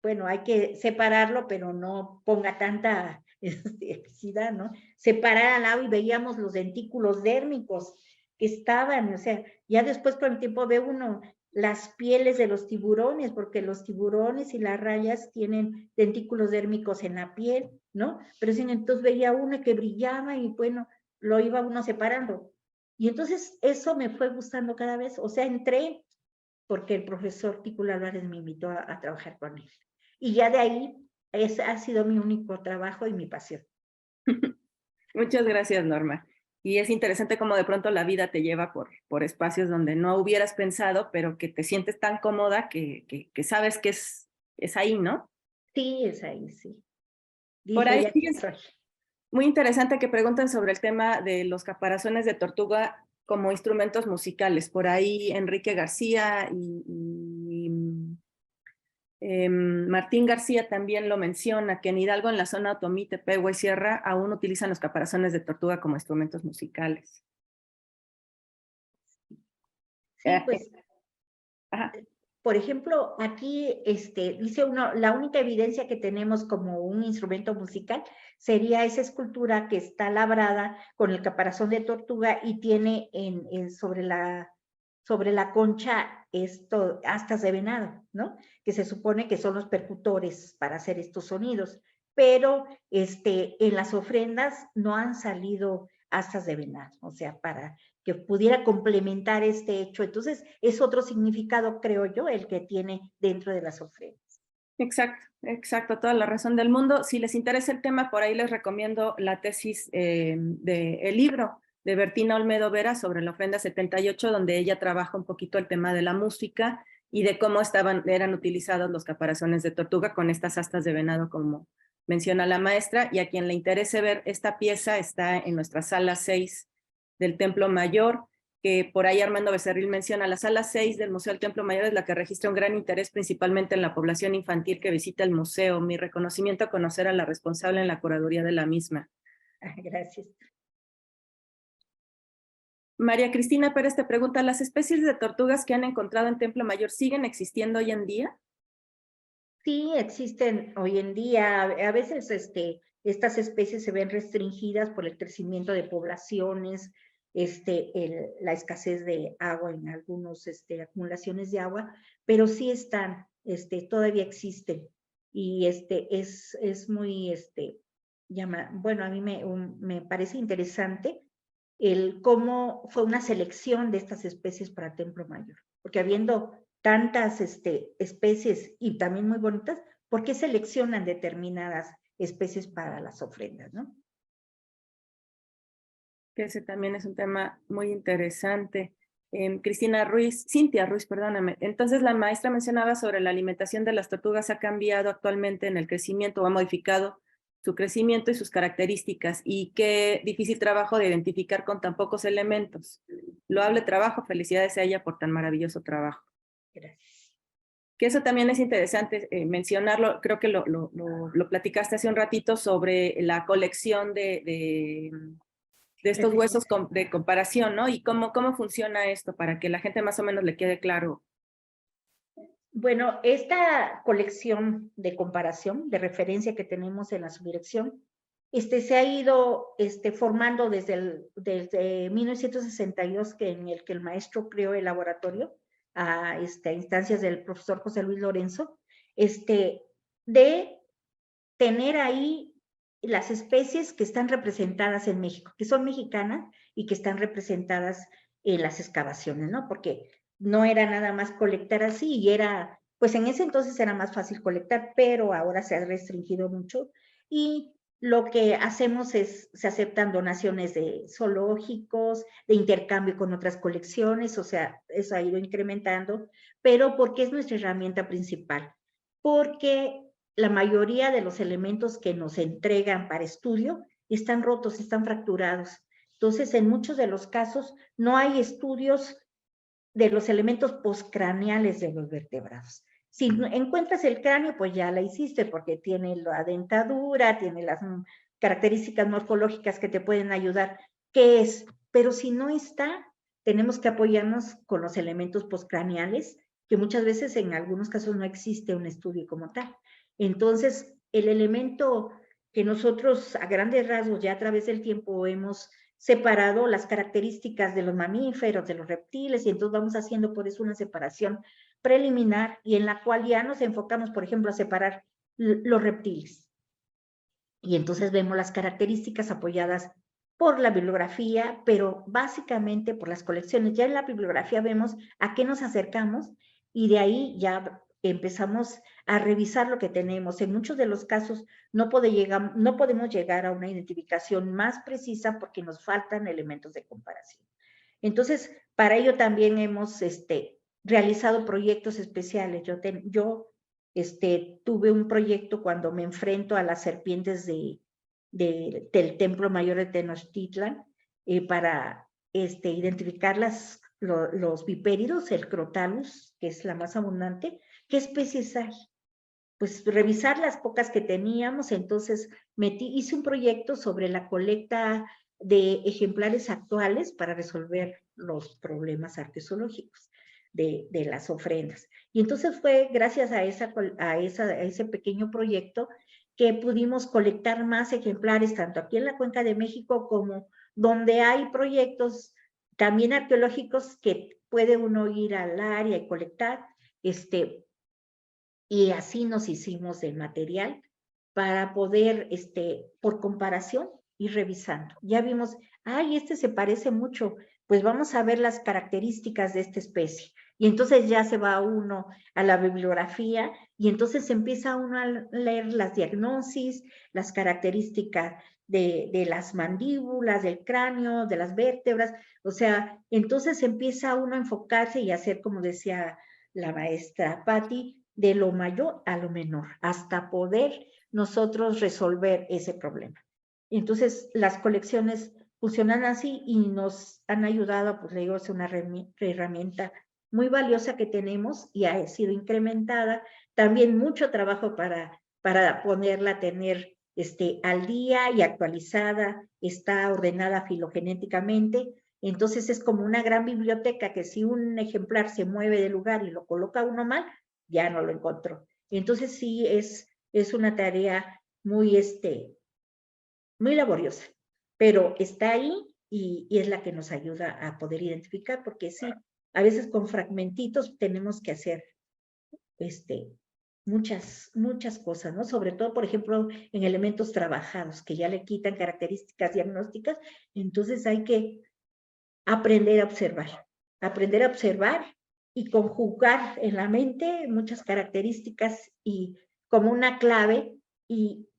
Bueno, hay que separarlo, pero no ponga tanta epicidad, ¿no? Separar al lado y veíamos los dentículos dérmicos que estaban, o sea, ya después con el tiempo ve uno las pieles de los tiburones, porque los tiburones y las rayas tienen dentículos dérmicos en la piel, ¿no? Pero sí, entonces veía uno que brillaba y bueno, lo iba uno separando. Y entonces eso me fue gustando cada vez, o sea, entré porque el profesor Tículo Álvarez me invitó a trabajar con él. Y ya de ahí, ese ha sido mi único trabajo y mi pasión. Muchas gracias, Norma. Y es interesante cómo de pronto la vida te lleva por espacios donde no hubieras pensado, pero que te sientes tan cómoda que sabes que es ahí, ¿no? Sí, es ahí, sí. Por Dije, ahí, ya fíjense, muy interesante que preguntan sobre el tema de los caparazones de tortuga como instrumentos musicales. Por ahí Enrique García y Martín García también lo menciona, que en Hidalgo, en la zona Otomí, Tepehua y Sierra, aún utilizan los caparazones de tortuga como instrumentos musicales. Sí, pues, Ajá. por ejemplo, aquí dice uno, la única evidencia que tenemos como un instrumento musical sería esa escultura que está labrada con el caparazón de tortuga y tiene sobre la concha astas de venado, ¿no? Que se supone que son los percutores para hacer estos sonidos, pero en las ofrendas no han salido astas de venado, o sea, para que pudiera complementar este hecho. Entonces, es otro significado, creo yo, el que tiene dentro de las ofrendas. Exacto, toda la razón del mundo. Si les interesa el tema, por ahí les recomiendo la tesis el libro de Bertina Olmedo Vera sobre la ofrenda 78, donde ella trabaja un poquito el tema de la música y de cómo eran utilizados los caparazones de tortuga con estas astas de venado, como menciona la maestra. Y a quien le interese ver esta pieza, está en nuestra sala 6 del Templo Mayor, que por ahí Armando Becerril menciona. La sala 6 del Museo del Templo Mayor es la que registra un gran interés principalmente en la población infantil que visita el museo. Mi reconocimiento a conocer a la responsable en la curaduría de la misma. Gracias. María Cristina Pérez te pregunta, ¿las especies de tortugas que han encontrado en Templo Mayor siguen existiendo hoy en día? Sí, existen hoy en día. A veces estas especies se ven restringidas por el crecimiento de poblaciones, la escasez de agua en algunas acumulaciones de agua, pero sí están, todavía existen. Y es muy, bueno, a mí me parece interesante el cómo fue una selección de estas especies para Templo Mayor, porque habiendo tantas especies y también muy bonitas, ¿por qué seleccionan determinadas especies para las ofrendas, no? Que ese también es un tema muy interesante. Cintia Ruiz, perdóname. Entonces la maestra mencionaba sobre la alimentación de las tortugas ha cambiado actualmente en el crecimiento o ha modificado su crecimiento y sus características, y qué difícil trabajo de identificar con tan pocos elementos. Loable trabajo, felicidades a ella por tan maravilloso trabajo. Gracias. Que eso también es interesante mencionarlo, creo que lo platicaste hace un ratito sobre la colección de estos huesos de comparación, ¿no? Y cómo funciona esto para que la gente más o menos le quede claro. Bueno, esta colección de comparación, de referencia que tenemos en la subdirección, se ha ido formando desde 1962, en el que el maestro creó el laboratorio, a instancias del profesor José Luis Lorenzo, de tener ahí las especies que están representadas en México, que son mexicanas y que están representadas en las excavaciones, ¿no? Porque no era nada más colectar así, y pues en ese entonces era más fácil colectar, pero ahora se ha restringido mucho, y lo que hacemos se aceptan donaciones de zoológicos, de intercambio con otras colecciones, o sea, eso ha ido incrementando, pero porque es nuestra herramienta principal, porque la mayoría de los elementos que nos entregan para estudio están rotos, están fracturados. Entonces, en muchos de los casos no hay estudios de los elementos postcraneales de los vertebrados. Si encuentras el cráneo, pues ya la hiciste, porque tiene la dentadura, tiene las características morfológicas que te pueden ayudar. ¿Qué es? Pero si no está, tenemos que apoyarnos con los elementos postcraneales, que muchas veces en algunos casos no existe un estudio como tal. Entonces, el elemento que nosotros a grandes rasgos ya a través del tiempo hemos separado las características de los mamíferos, de los reptiles, y entonces vamos haciendo por eso una separación preliminar, y en la cual ya nos enfocamos, por ejemplo, a separar los reptiles. Y entonces vemos las características apoyadas por la bibliografía, pero básicamente por las colecciones. Ya en la bibliografía vemos a qué nos acercamos, y de ahí ya empezamos a revisar lo que tenemos. En muchos de los casos no podemos llegar a una identificación más precisa porque nos faltan elementos de comparación. Entonces, para ello también hemos realizado proyectos especiales. Yo tuve un proyecto cuando me enfrento a las serpientes del Templo Mayor de Tenochtitlan, para identificar los vipéridos, el Crotalus, que es la más abundante. ¿Qué especies hay? Pues revisar las pocas que teníamos. Entonces hice un proyecto sobre la colecta de ejemplares actuales para resolver los problemas arqueológicos de las ofrendas. Y entonces fue gracias a ese pequeño proyecto que pudimos colectar más ejemplares, tanto aquí en la Cuenca de México como donde hay proyectos también arqueológicos que puede uno ir al área y colectar. Y así nos hicimos del material para poder, por comparación, ir revisando. Ya vimos, ay, se parece mucho, pues vamos a ver las características de esta especie. Y entonces ya se va uno a la bibliografía, y entonces empieza uno a leer las diagnosis, las características de las mandíbulas, del cráneo, de las vértebras. O sea, entonces empieza uno a enfocarse y a hacer, como decía la maestra Patti, de lo mayor a lo menor, hasta poder nosotros resolver ese problema. Entonces, las colecciones funcionan así y nos han ayudado, pues le digo, es una herramienta muy valiosa que tenemos y ha sido incrementada. También mucho trabajo para poderla tener al día y actualizada, está ordenada filogenéticamente. Entonces es como una gran biblioteca que si un ejemplar se mueve de lugar y lo coloca uno mal, ya no lo encontró. Entonces sí es una tarea muy, muy laboriosa, pero está ahí, y es la que nos ayuda a poder identificar, porque sí, a veces con fragmentitos tenemos que hacer muchas cosas, ¿no? Sobre todo, por ejemplo, en elementos trabajados, que ya le quitan características diagnósticas. Entonces hay que aprender a observar y conjugar en la mente muchas características y como una clave, y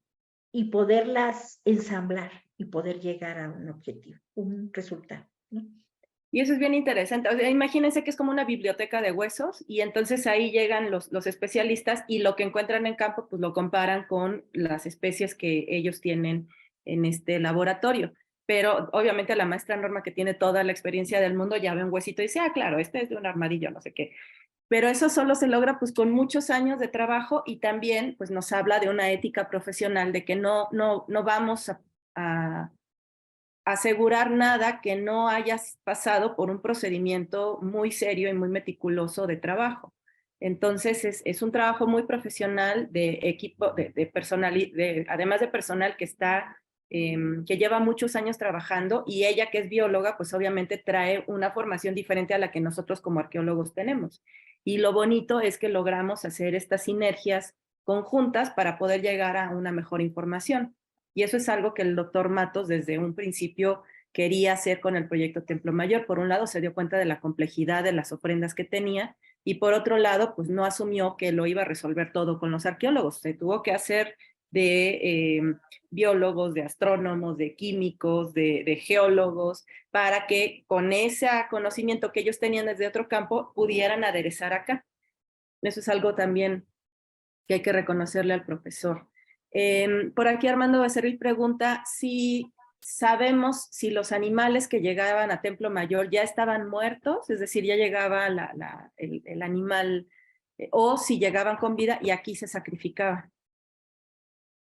poderlas ensamblar y poder llegar a un objetivo, un resultado, ¿no? Y eso es bien interesante. O sea, imagínense que es como una biblioteca de huesos, y entonces ahí llegan los especialistas y lo que encuentran en campo, pues lo comparan con las especies que ellos tienen en este laboratorio. Pero obviamente la maestra Norma, que tiene toda la experiencia del mundo, ya ve un huesito y dice, ah, claro, este es de un armadillo, no sé qué. Pero eso solo se logra pues con muchos años de trabajo, y también pues nos habla de una ética profesional, de que no vamos a asegurar nada que no hayas pasado por un procedimiento muy serio y muy meticuloso de trabajo. Entonces es un trabajo muy profesional de equipo, de personal, además de personal que está, que lleva muchos años trabajando, y ella, que es bióloga, pues obviamente trae una formación diferente a la que nosotros como arqueólogos tenemos. Y lo bonito es que logramos hacer estas sinergias conjuntas para poder llegar a una mejor información. Y eso es algo que el doctor Matos desde un principio quería hacer con el proyecto Templo Mayor. Por un lado, se dio cuenta de la complejidad de las ofrendas que tenía, y por otro lado, pues no asumió que lo iba a resolver todo con los arqueólogos. Se tuvo que hacer de biólogos, de astrónomos, de químicos, de geólogos, para que con ese conocimiento que ellos tenían desde otro campo pudieran aderezar acá. Eso es algo también que hay que reconocerle al profesor. Por aquí Armando Becerril pregunta si sabemos si los animales que llegaban a Templo Mayor ya estaban muertos, es decir, ya llegaba el animal, o si llegaban con vida y aquí se sacrificaban.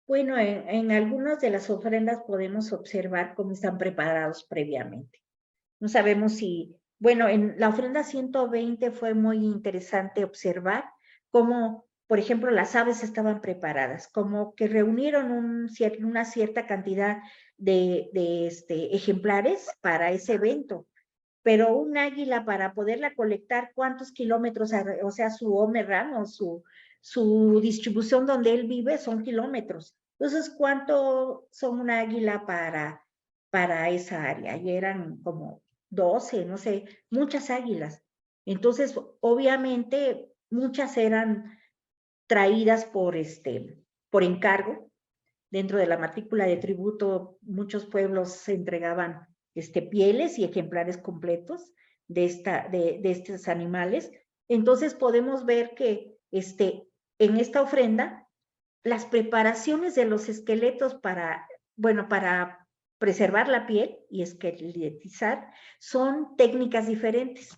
Bueno, en algunas de las ofrendas podemos observar cómo están preparados previamente. No sabemos si, bueno, en la ofrenda 120 fue muy interesante observar cómo, por ejemplo, las aves estaban preparadas, como que reunieron una cierta cantidad de ejemplares para ese evento, pero un águila, para poderla colectar, ¿cuántos kilómetros? O sea, su home-run o su distribución donde él vive son kilómetros. Entonces, ¿cuánto son una águila para esa área? Y eran como 12, no sé, muchas águilas. Entonces, obviamente, muchas eran traídas por encargo. Dentro de la matrícula de tributo, muchos pueblos se entregaban pieles y ejemplares completos de estos animales. Entonces podemos ver que en esta ofrenda, las preparaciones de los esqueletos para preservar la piel y esqueletizar son técnicas diferentes.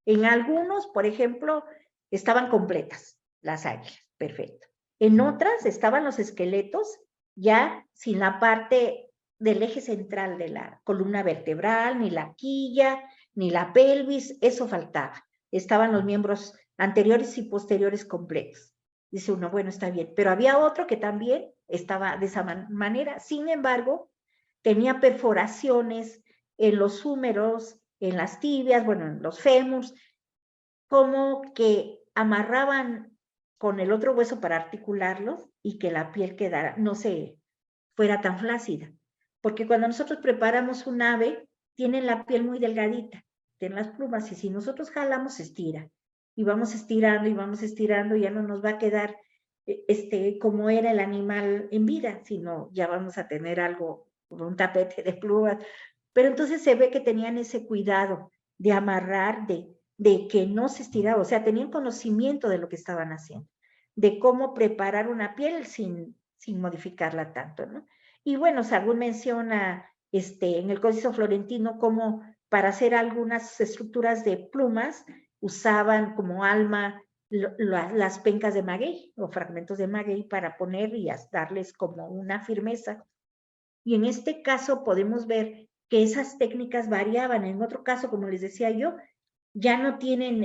En algunos, por ejemplo, estaban completas las águilas, perfecto. En otras estaban los esqueletos ya sin la parte del eje central de la columna vertebral, ni la quilla, ni la pelvis, eso faltaba. Estaban los miembros anteriores y posteriores completos. Dice uno, bueno, está bien, pero había otro que también estaba de esa manera. Sin embargo, tenía perforaciones en los húmeros, en las tibias, bueno, en los fémurs, como que amarraban con el otro hueso para articularlos y que la piel quedara, no se fuera tan flácida. Porque cuando nosotros preparamos un ave, tienen la piel muy delgadita, tienen las plumas, y si nosotros jalamos, se estira. Y vamos estirando, ya no nos va a quedar como era el animal en vida, sino ya vamos a tener algo, como un tapete de plumas. Pero entonces se ve que tenían ese cuidado de amarrar, de que no se estiraba, o sea, tenían conocimiento de lo que estaban haciendo, de cómo preparar una piel sin modificarla tanto, ¿no? Y bueno, Sahagún menciona en el Códice Florentino cómo para hacer algunas estructuras de plumas usaban como alma las pencas de maguey o fragmentos de maguey para poner y darles como una firmeza. Y en este caso podemos ver que esas técnicas variaban. En otro caso, como les decía yo, ya no tienen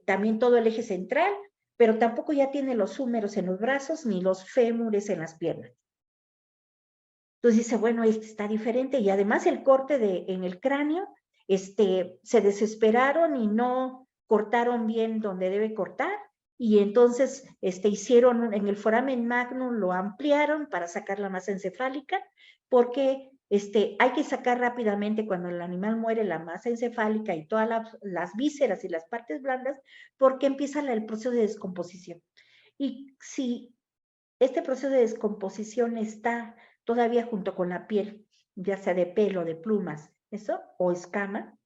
también todo el eje central, pero tampoco ya tiene los húmeros en los brazos ni los fémures en las piernas. Entonces dice, bueno, está diferente. Y además el corte en el cráneo, se desesperaron y no cortaron bien donde debe cortar. Y entonces hicieron en el foramen magnum, lo ampliaron para sacar la masa encefálica, porque hay que sacar rápidamente cuando el animal muere la masa encefálica y todas las vísceras y las partes blandas, porque empieza el proceso de descomposición. Y si este proceso de descomposición está todavía junto con la piel, ya sea de pelo, de plumas, eso, o escama,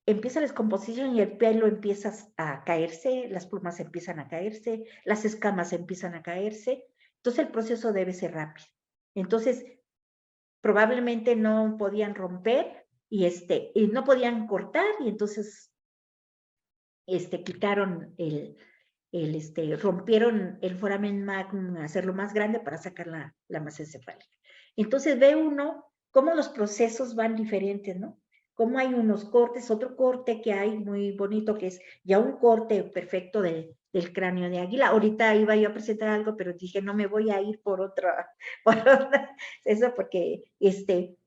empieza la descomposición y el pelo empieza a caerse, las plumas empiezan a caerse, las escamas empiezan a caerse, entonces el proceso debe ser rápido. Entonces, probablemente no podían romper y no podían cortar, y entonces quitaron rompieron el foramen magnum, hacerlo más grande para sacar la masa encefálica. Entonces ve uno cómo los procesos van diferentes, ¿no? cómo hay unos cortes, otro corte que hay muy bonito, que es ya un corte perfecto del cráneo de águila. Ahorita iba yo a presentar algo, pero dije, no me voy a ir por otra, eso porque,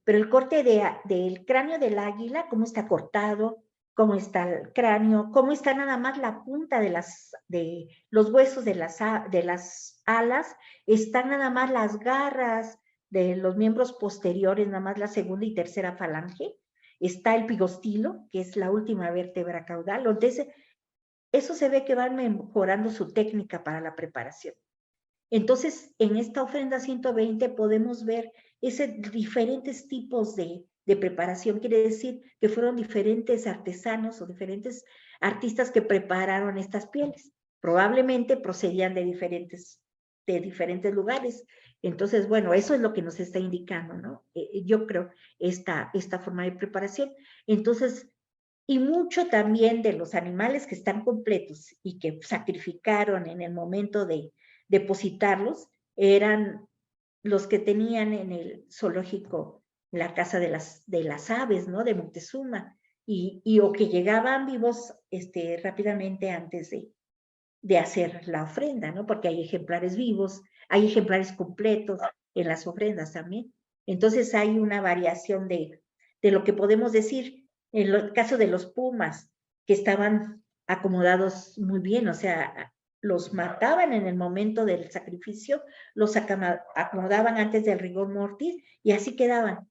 pero el corte del cráneo del águila, cómo está cortado, cómo está el cráneo, cómo está nada más la punta de los huesos de las alas, están nada más las garras de los miembros posteriores, nada más la segunda y tercera falange, está el pigostilo, que es la última vértebra caudal. Entonces, eso se ve que van mejorando su técnica para la preparación. Entonces, en esta ofrenda 120 podemos ver diferentes tipos de preparación. Quiere decir que fueron diferentes artesanos o diferentes artistas que prepararon estas pieles. Probablemente procedían de diferentes lugares. Entonces, bueno, eso es lo que nos está indicando, ¿no? Yo creo esta forma de preparación. Entonces, y mucho también de los animales que están completos y que sacrificaron en el momento de depositarlos, eran los que tenían en el zoológico la casa de las aves, ¿no? De Moctezuma, o que llegaban vivos rápidamente antes de hacer la ofrenda, ¿no? Porque hay ejemplares vivos, hay ejemplares completos en las ofrendas también. Entonces hay una variación de lo que podemos decir en el caso de los pumas, que estaban acomodados muy bien, o sea, los mataban en el momento del sacrificio, los acomodaban antes del rigor mortis y así quedaban,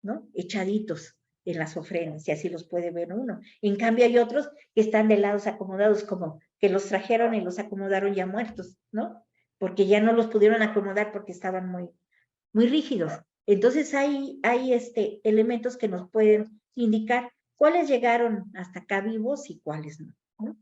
¿no? Echaditos en las ofrendas, y así los puede ver uno. En cambio hay otros que están de lados acomodados, como que los trajeron y los acomodaron ya muertos, ¿no? Porque ya no los pudieron acomodar porque estaban muy, muy rígidos. Entonces hay elementos que nos pueden indicar cuáles llegaron hasta acá vivos y cuáles no, ¿no?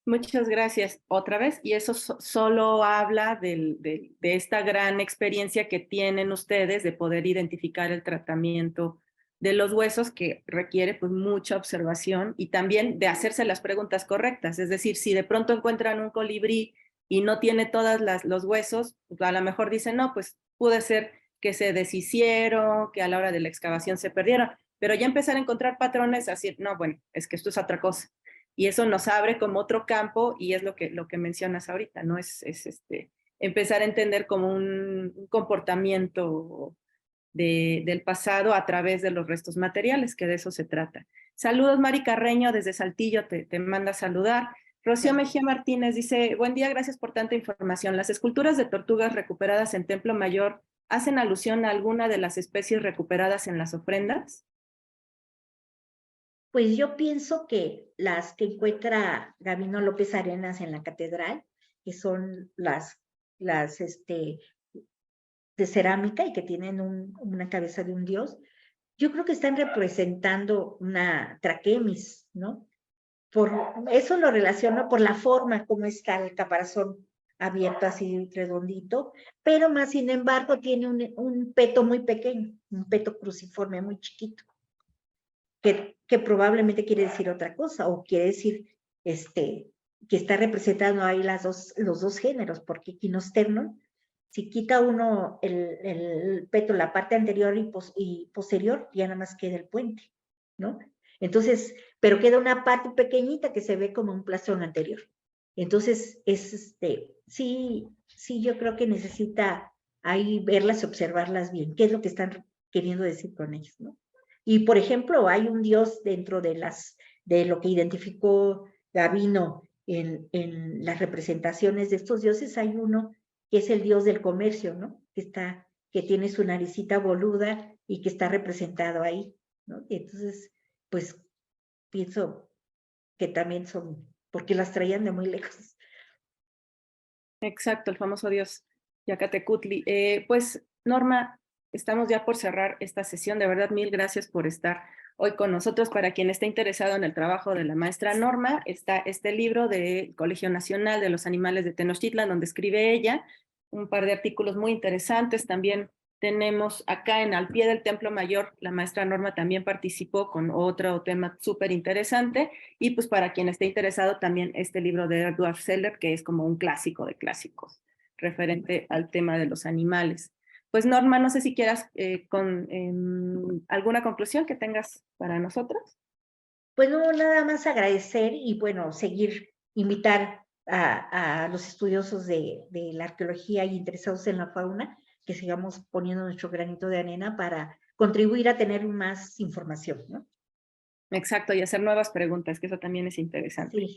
Muchas gracias otra vez. Y eso solo habla de esta gran experiencia que tienen ustedes de poder identificar el tratamiento de los huesos, que requiere pues mucha observación y también de hacerse las preguntas correctas. Es decir, si de pronto encuentran un colibrí y no tiene todos los huesos, pues a lo mejor dicen, no, pues puede ser que se deshicieron, que a la hora de la excavación se perdieron, pero ya empezar a encontrar patrones, así, no, bueno, es que esto es otra cosa. Y eso nos abre como otro campo, y es lo que mencionas ahorita, ¿no? Es empezar a entender como un comportamiento del pasado a través de los restos materiales, que de eso se trata. Saludos, Mari Carreño, desde Saltillo, te manda a saludar. Rocío Mejía Martínez dice, buen día, gracias por tanta información. ¿Las esculturas de tortugas recuperadas en Templo Mayor hacen alusión a alguna de las especies recuperadas en las ofrendas? Pues yo pienso que las que encuentra Gabino López Arenas en la catedral, que son las de cerámica y que tienen una cabeza de un dios, yo creo que están representando una traquemis, ¿no? Por eso lo relaciono por la forma como está el caparazón abierto así redondito, pero más sin embargo tiene un peto muy pequeño, un peto cruciforme muy chiquito, que probablemente quiere decir otra cosa, o quiere decir que está representando ahí los dos géneros, porque quinosternon, si quita uno el peto, la parte anterior y posterior, ya nada más queda el puente, ¿no? Entonces, pero queda una parte pequeñita que se ve como un plastón anterior. Entonces, sí, yo creo que necesita ahí verlas y observarlas bien, qué es lo que están queriendo decir con ellas, ¿no? Y, por ejemplo, hay un dios dentro de lo que identificó Gabino en las representaciones de estos dioses, hay uno que es el dios del comercio, ¿no? Que tiene su naricita boluda y que está representado ahí, ¿no? Y entonces, pues, pienso que también son, porque las traían de muy lejos. Exacto, el famoso dios Yacatecutli. Pues, Norma, estamos ya por cerrar esta sesión. De verdad, mil gracias por estar hoy con nosotros. Para quien esté interesado en el trabajo de la maestra Norma, está este libro del Colegio Nacional de los Animales de Tenochtitlan, donde escribe ella un par de artículos muy interesantes. También tenemos acá al pie del Templo Mayor, la maestra Norma también participó con otro tema súper interesante. Y pues para quien esté interesado también este libro de Edward Seller, que es como un clásico de clásicos, referente al tema de los animales. Pues Norma, no sé si quieras alguna conclusión que tengas para nosotros. Pues no, nada más agradecer y bueno, invitar a los estudiosos de la arqueología y interesados en la fauna, que sigamos poniendo nuestro granito de arena para contribuir a tener más información, ¿no? Exacto, y hacer nuevas preguntas, que eso también es interesante. Sí.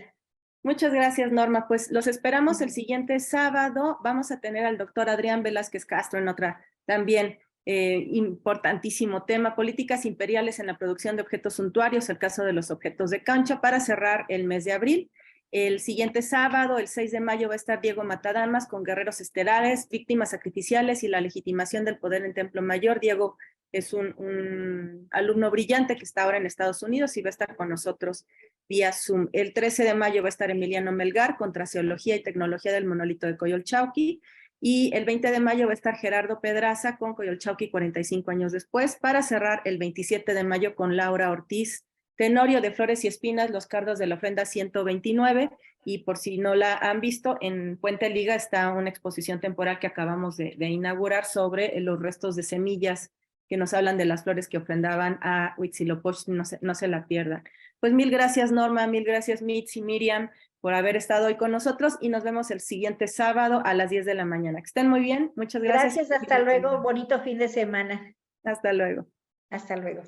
Muchas gracias, Norma. Pues los esperamos el siguiente sábado. Vamos a tener al doctor Adrián Velázquez Castro en otra también importantísimo tema, políticas imperiales en la producción de objetos suntuarios, el caso de los objetos de cancha, para cerrar el mes de abril. El siguiente sábado, el 6 de mayo, va a estar Diego Matadamas con Guerreros Estelares, Víctimas Sacrificiales y la legitimación del poder en Templo Mayor. Diego es un alumno brillante que está ahora en Estados Unidos y va a estar con nosotros vía Zoom. El 13 de mayo va a estar Emiliano Melgar con Traseología y Tecnología del Monolito de Coyolxauhqui. Y el 20 de mayo va a estar Gerardo Pedraza con Coyolxauhqui 45 años después, para cerrar el 27 de mayo con Laura Ortiz Tenorio de Flores y Espinas, Los Cardos de la Ofrenda 129. Y por si no la han visto, en Puente Liga está una exposición temporal que acabamos de inaugurar sobre los restos de semillas que nos hablan de las flores que ofrendaban a Huitzilopochtli. No se la pierdan. Pues mil gracias, Norma, mil gracias, Mitz y Miriam, por haber estado hoy con nosotros, y nos vemos el siguiente sábado a las 10 de la mañana. Que estén muy bien, muchas gracias. Gracias, hasta luego, bonito fin de semana. Hasta luego. Hasta luego.